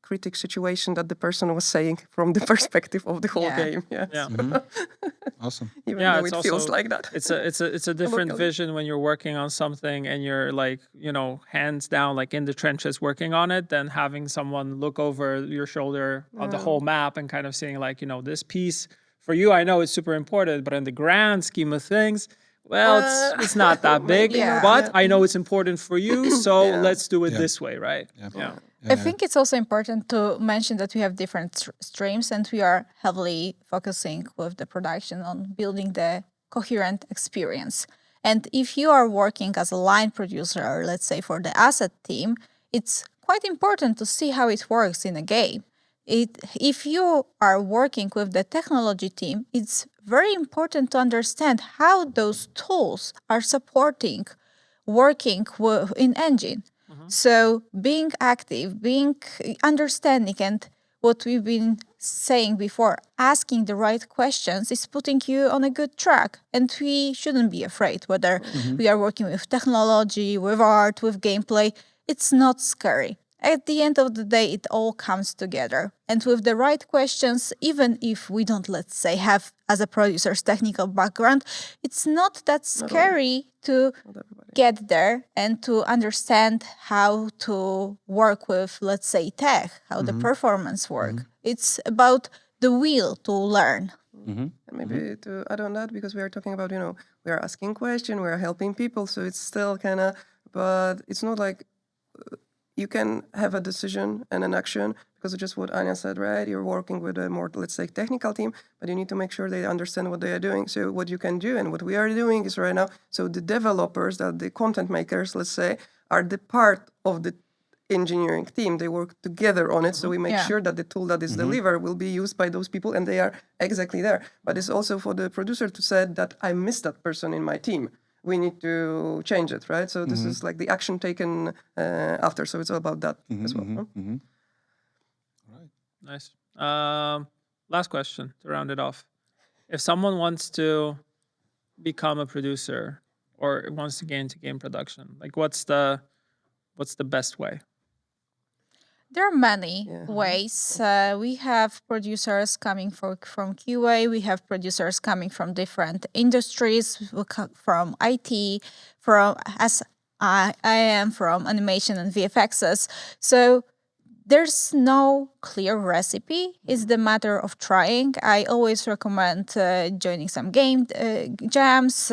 critic situation that the person was saying from the perspective of the whole game. Awesome. Even though it feels also, like that. It's a different vision when you're working on something and you're like, hands down, like in the trenches working on it, than having someone look over your shoulder of the whole map and kind of saying like, this piece for you, I know it's super important, but in the grand scheme of things, it's not that big, but I know it's important for you, so let's do it this way, right? I think it's also important to mention that we have different streams, and we are heavily focusing with the production on building the coherent experience. And if you are working as a line producer, or let's say for the asset team, it's quite important to see how it works in a game. If you are working with the technology team, it's very important to understand how those tools are supporting working in engine. So being active, being understanding, and what we've been saying before, asking the right questions is putting you on a good track. And we shouldn't be afraid whether we are working with technology, with art, with gameplay. It's not scary. at the end of the day, it all comes together. And with the right questions, even if we don't, let's say, have as a producer's technical background, it's not that scary to get there and to understand how to work with, let's say, tech, how the performance work. It's about the will to learn. And maybe to add on that, because we are talking about, we are asking questions, we are helping people, so it's still kind of, but it's not like you can have a decision and an action, because it's just what Anya said, right? You're working with a more, let's say, technical team, but you need to make sure they understand what they are doing. So what you can do and what we are doing is right now, so the developers, the content makers, let's say, are the part of the engineering team. They work together on it, so we make sure that the tool that is delivered will be used by those people, and they are exactly there. But it's also for the producer to say that I missed that person in my team. We need to change it, right? So this is like the action taken after. So it's all about that as well. Huh? Nice. Last question to round it off. If someone wants to become a producer or wants to get into game production, like what's the best way? There are many ways. We have producers coming from QA. We have producers coming from different industries, from IT, as I am from animation and VFXs. So there's no clear recipe. It's the matter of trying. I always recommend joining some game jams,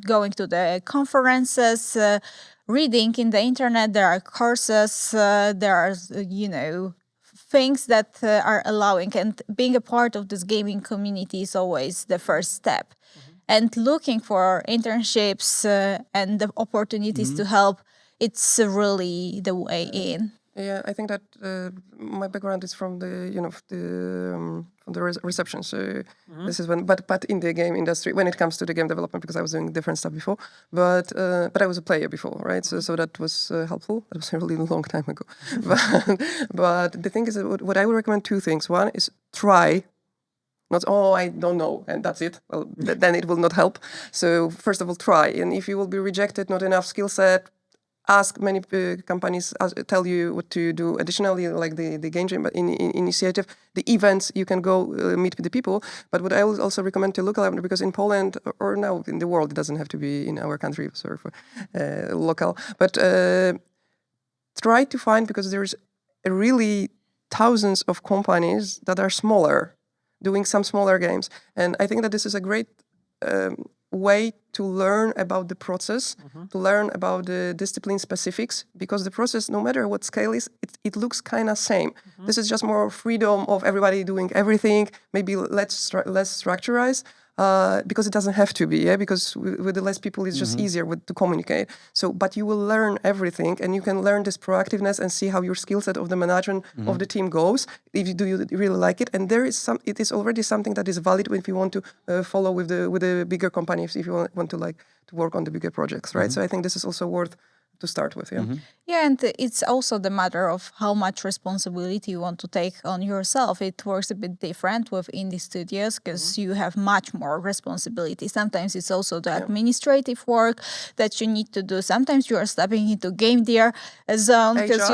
going to the conferences, reading in the internet. There are courses, there are, things that are allowing, and being a part of this gaming community is always the first step. And looking for internships and the opportunities to help, it's really the way in. Yeah, I think that my background is from the from the reception. So this is but in the game industry when it comes to the game development, because I was doing different stuff before. But I was a player before, right? So that was helpful. That was a really long time ago. but the thing is, what I would recommend, two things. One is try. Not, I don't know, and that's it. Well, then it will not help. So first of all, try. And if you will be rejected, not enough skill set, ask. Many companies tell you what to do additionally, like the game jam initiative, the events, you can go meet with the people. But what I would also recommend to look at, because in Poland or now in the world, it doesn't have to be in our country, sorry for local, but try to find, because there's really thousands of companies that are smaller, doing some smaller games. And I think that this is a great way to learn about the process, to learn about the discipline specifics, because the process, no matter what scale is, it looks kind of same. This is just more freedom of everybody doing everything, maybe less structurized, because it doesn't have to be, because with the less people, it's just easier to communicate. So, but you will learn everything, and you can learn this proactiveness and see how your skill set of the management of the team goes. If you really like it, and it is already something that is valid if you want to follow with the bigger companies, if you want to work on the bigger projects, right? So I think this is also worth to start with. Yeah, and it's also the matter of how much responsibility you want to take on yourself. It works a bit different with indie studios, because you have much more responsibility. Sometimes it's also the administrative work that you need to do. Sometimes you are stepping into game dev zone, because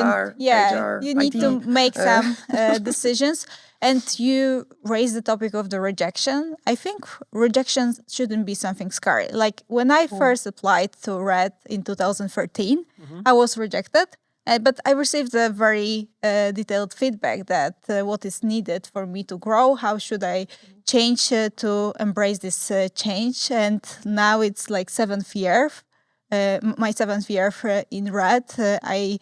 you need IT. to make some decisions. And you raise the topic of the rejection. I think rejection shouldn't be something scary. Like when I first applied to RED in 2013, I was rejected, but I received a very detailed feedback that what is needed for me to grow, how should I change to embrace this change. And now it's like my seventh year in RED.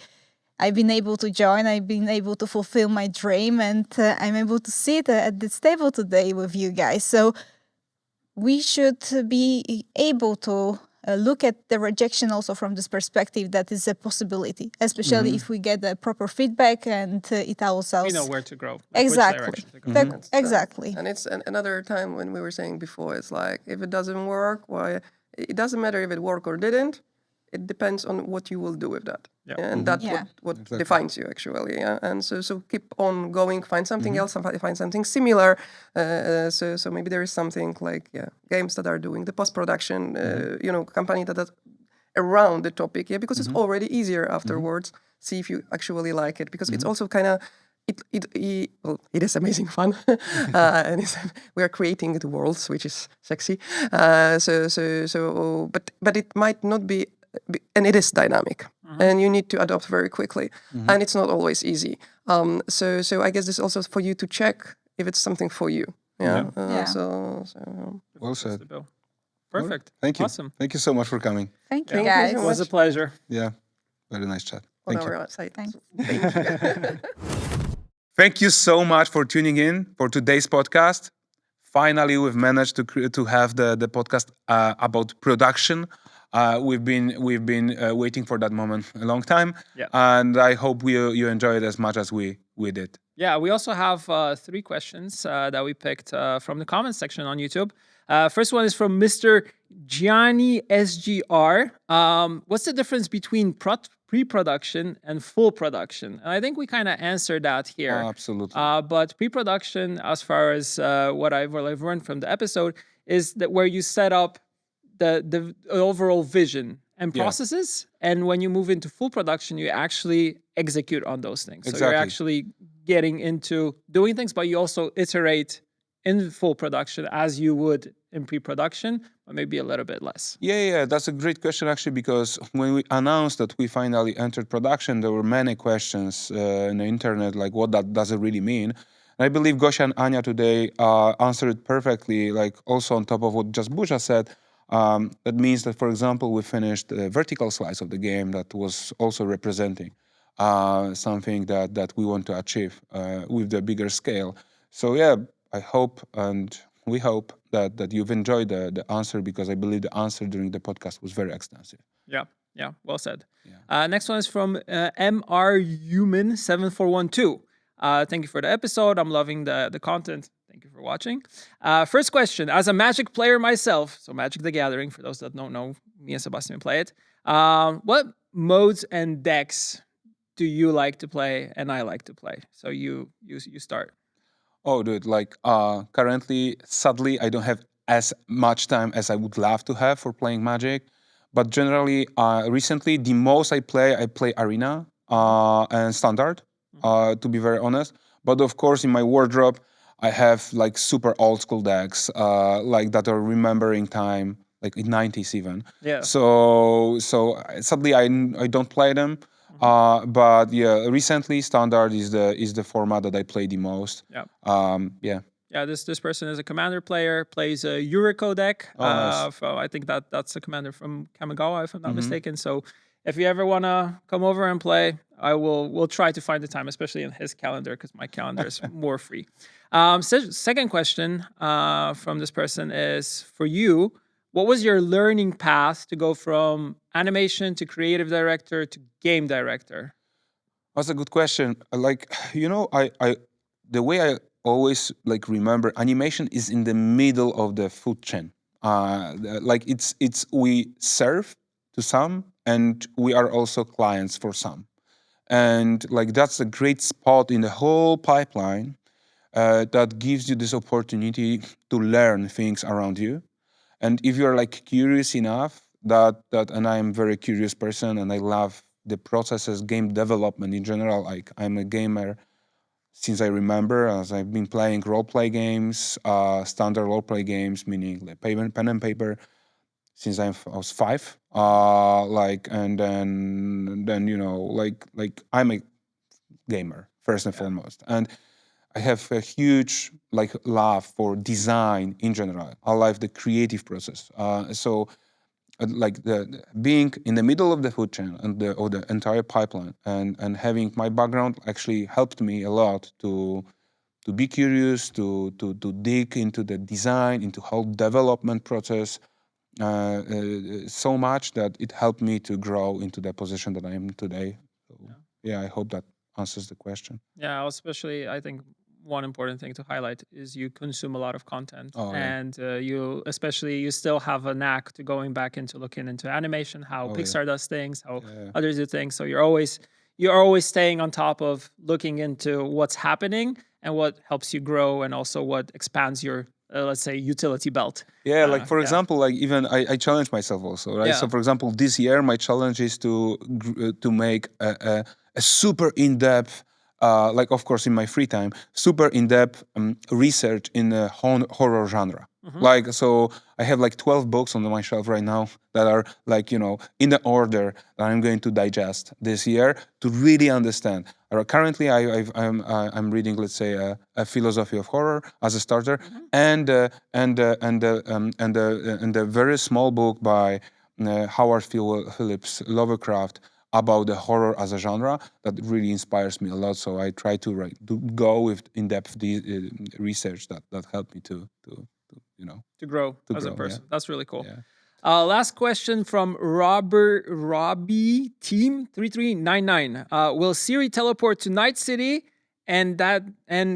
I've been able to join, I've been able to fulfill my dream, and I'm able to sit at this table today with you guys. So we should be able to look at the rejection also from this perspective that is a possibility, especially if we get the proper feedback and it allows us... We know where to grow. Exactly. Exactly. And it's another time when we were saying before, it's like, if it doesn't work, why? It doesn't matter if it worked or didn't. It depends on what you will do with that. Yeah. And that's what Exactly. defines you, actually. Yeah? And so keep on going, find something else, find something similar. So maybe there is something like games that are doing the post-production, company that are around the topic, because it's already easier afterwards see if you actually like it, because it's also kind of it is amazing fun, and we are creating the worlds, which is sexy. But it might not be, and it is dynamic, and you need to adapt very quickly, and it's not always easy. So I guess this is also for you to check if it's something for you. Yeah. Well said. Perfect. Thank you. Awesome. Thank you so much for coming. Thank you, Thank you guys. so It was a much. pleasure. Yeah, very nice chat. On Thank you. our side. Thanks. Thank you. Thank you so much for tuning in for today's podcast. Finally, we've managed to have the podcast about production. We've been waiting for that moment a long time, and I hope you enjoy it as much as we did. Yeah, we also have 3 questions that we picked from the comments section on YouTube. First one is from Mr. Gianni SGR. What's the difference between pre-production and full production? And I think we kind of answered that here. Absolutely. But pre-production, as far as what I've learned from the episode, is that where you set up the overall vision and processes, and when you move into full production, you actually execute on those things. So you're actually getting into doing things, but you also iterate in full production as you would in pre-production, but maybe a little bit less. Yeah, that's a great question actually, because when we announced that we finally entered production, there were many questions on the internet, like what that does it really mean. And I believe Gosia and Anya today answered it perfectly, like also on top of what just Burza said. That means that, for example, we finished the vertical slice of the game that was also representing something that we want to achieve with the bigger scale. So yeah, I hope and we hope that you've enjoyed the answer, because I believe the answer during the podcast was very extensive. Yeah, well said. Yeah. Next one is from MR Human 7412. Thank you for the episode. I'm loving the content. Thank you for watching. First question, as a Magic player myself, so Magic the Gathering, for those that don't know, me and Sebastian play it. What modes and decks do you like to play and I like to play? So you start. Oh, dude, like currently, sadly, I don't have as much time as I would love to have for playing Magic. But generally, recently, the most I play Arena and Standard, to be very honest. But of course, in my wardrobe, I have like super old school decks, like that are remembering time, like in 90s even. Yeah. So sadly, I don't play them. But yeah, recently Standard is the format that I play the most. Yeah. Yeah, this person is a commander player, plays a Yuriko deck. Nice. I think that's a commander from Kamigawa, if I'm not mistaken. So if you ever want to come over and play, we'll try to find the time, especially in his calendar, because my calendar is more free. Second question from this person is, for you, what was your learning path to go from animation to creative director to game director? That's a good question. Like, I the way I always like remember, animation is in the middle of the food chain. Like it's we serve to some, and we are also clients for some, and like that's a great spot in the whole pipeline that gives you this opportunity to learn things around you. And if you're like curious enough, and I am a very curious person, and I love the processes, game development in general. Like I'm a gamer since I remember, as I've been playing role-play games, standard role-play games, meaning like pen and paper, since I was 5. And then like I'm a gamer first and foremost, and I have a huge like love for design in general. I love the creative process. Like the being in the middle of the food chain and the entire pipeline, and having my background actually helped me a lot to be curious, to dig into the design, into whole development process, so much that it helped me to grow into the position that I am today. So, yeah, I hope that answers the question. Yeah, especially I think one important thing to highlight is you consume a lot of content, and you still have a knack to going back into looking into animation, how Pixar does things, how others do things. So you're always staying on top of looking into what's happening and what helps you grow, and also what expands your let's say utility belt. Yeah, like for example, like even I challenge myself also, right? Yeah. So for example, this year my challenge is to make a a super in-depth, like of course in my free time, super in-depth research in the horror genre. Like, so I have like 12 books on my shelf right now that are like, you know, in the order that I'm going to digest this year to really understand. Currently, I'm reading, let's say, a philosophy of horror as a starter, and a very small book by Howard Phillips Lovecraft about the horror as a genre that really inspires me a lot. So I try to go with in-depth research that helped me to grow to as a grow, person. That's really cool. Yeah. Last question from Robbie Team 3399. Will Siri teleport to Night City and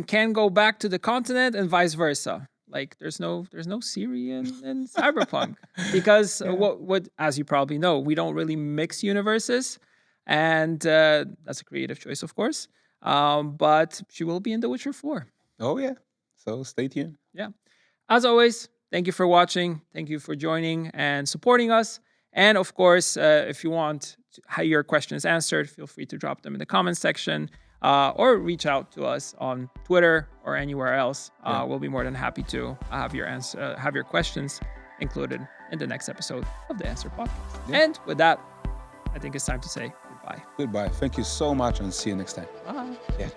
can go back to the continent and vice versa? Like there's no Siri in Cyberpunk because what as you probably know, we don't really mix universes, and that's a creative choice, of course. But she will be in The Witcher 4. Oh yeah. So stay tuned. Yeah. As always, thank you for watching. Thank you for joining and supporting us. And of course, if you want your questions answered, feel free to drop them in the comments section or reach out to us on Twitter or anywhere else. We'll be more than happy to have your questions included in the next episode of the Answer Podcast. Yeah. And with that, I think it's time to say goodbye. Goodbye. Thank you so much and see you next time. Bye. Yeah.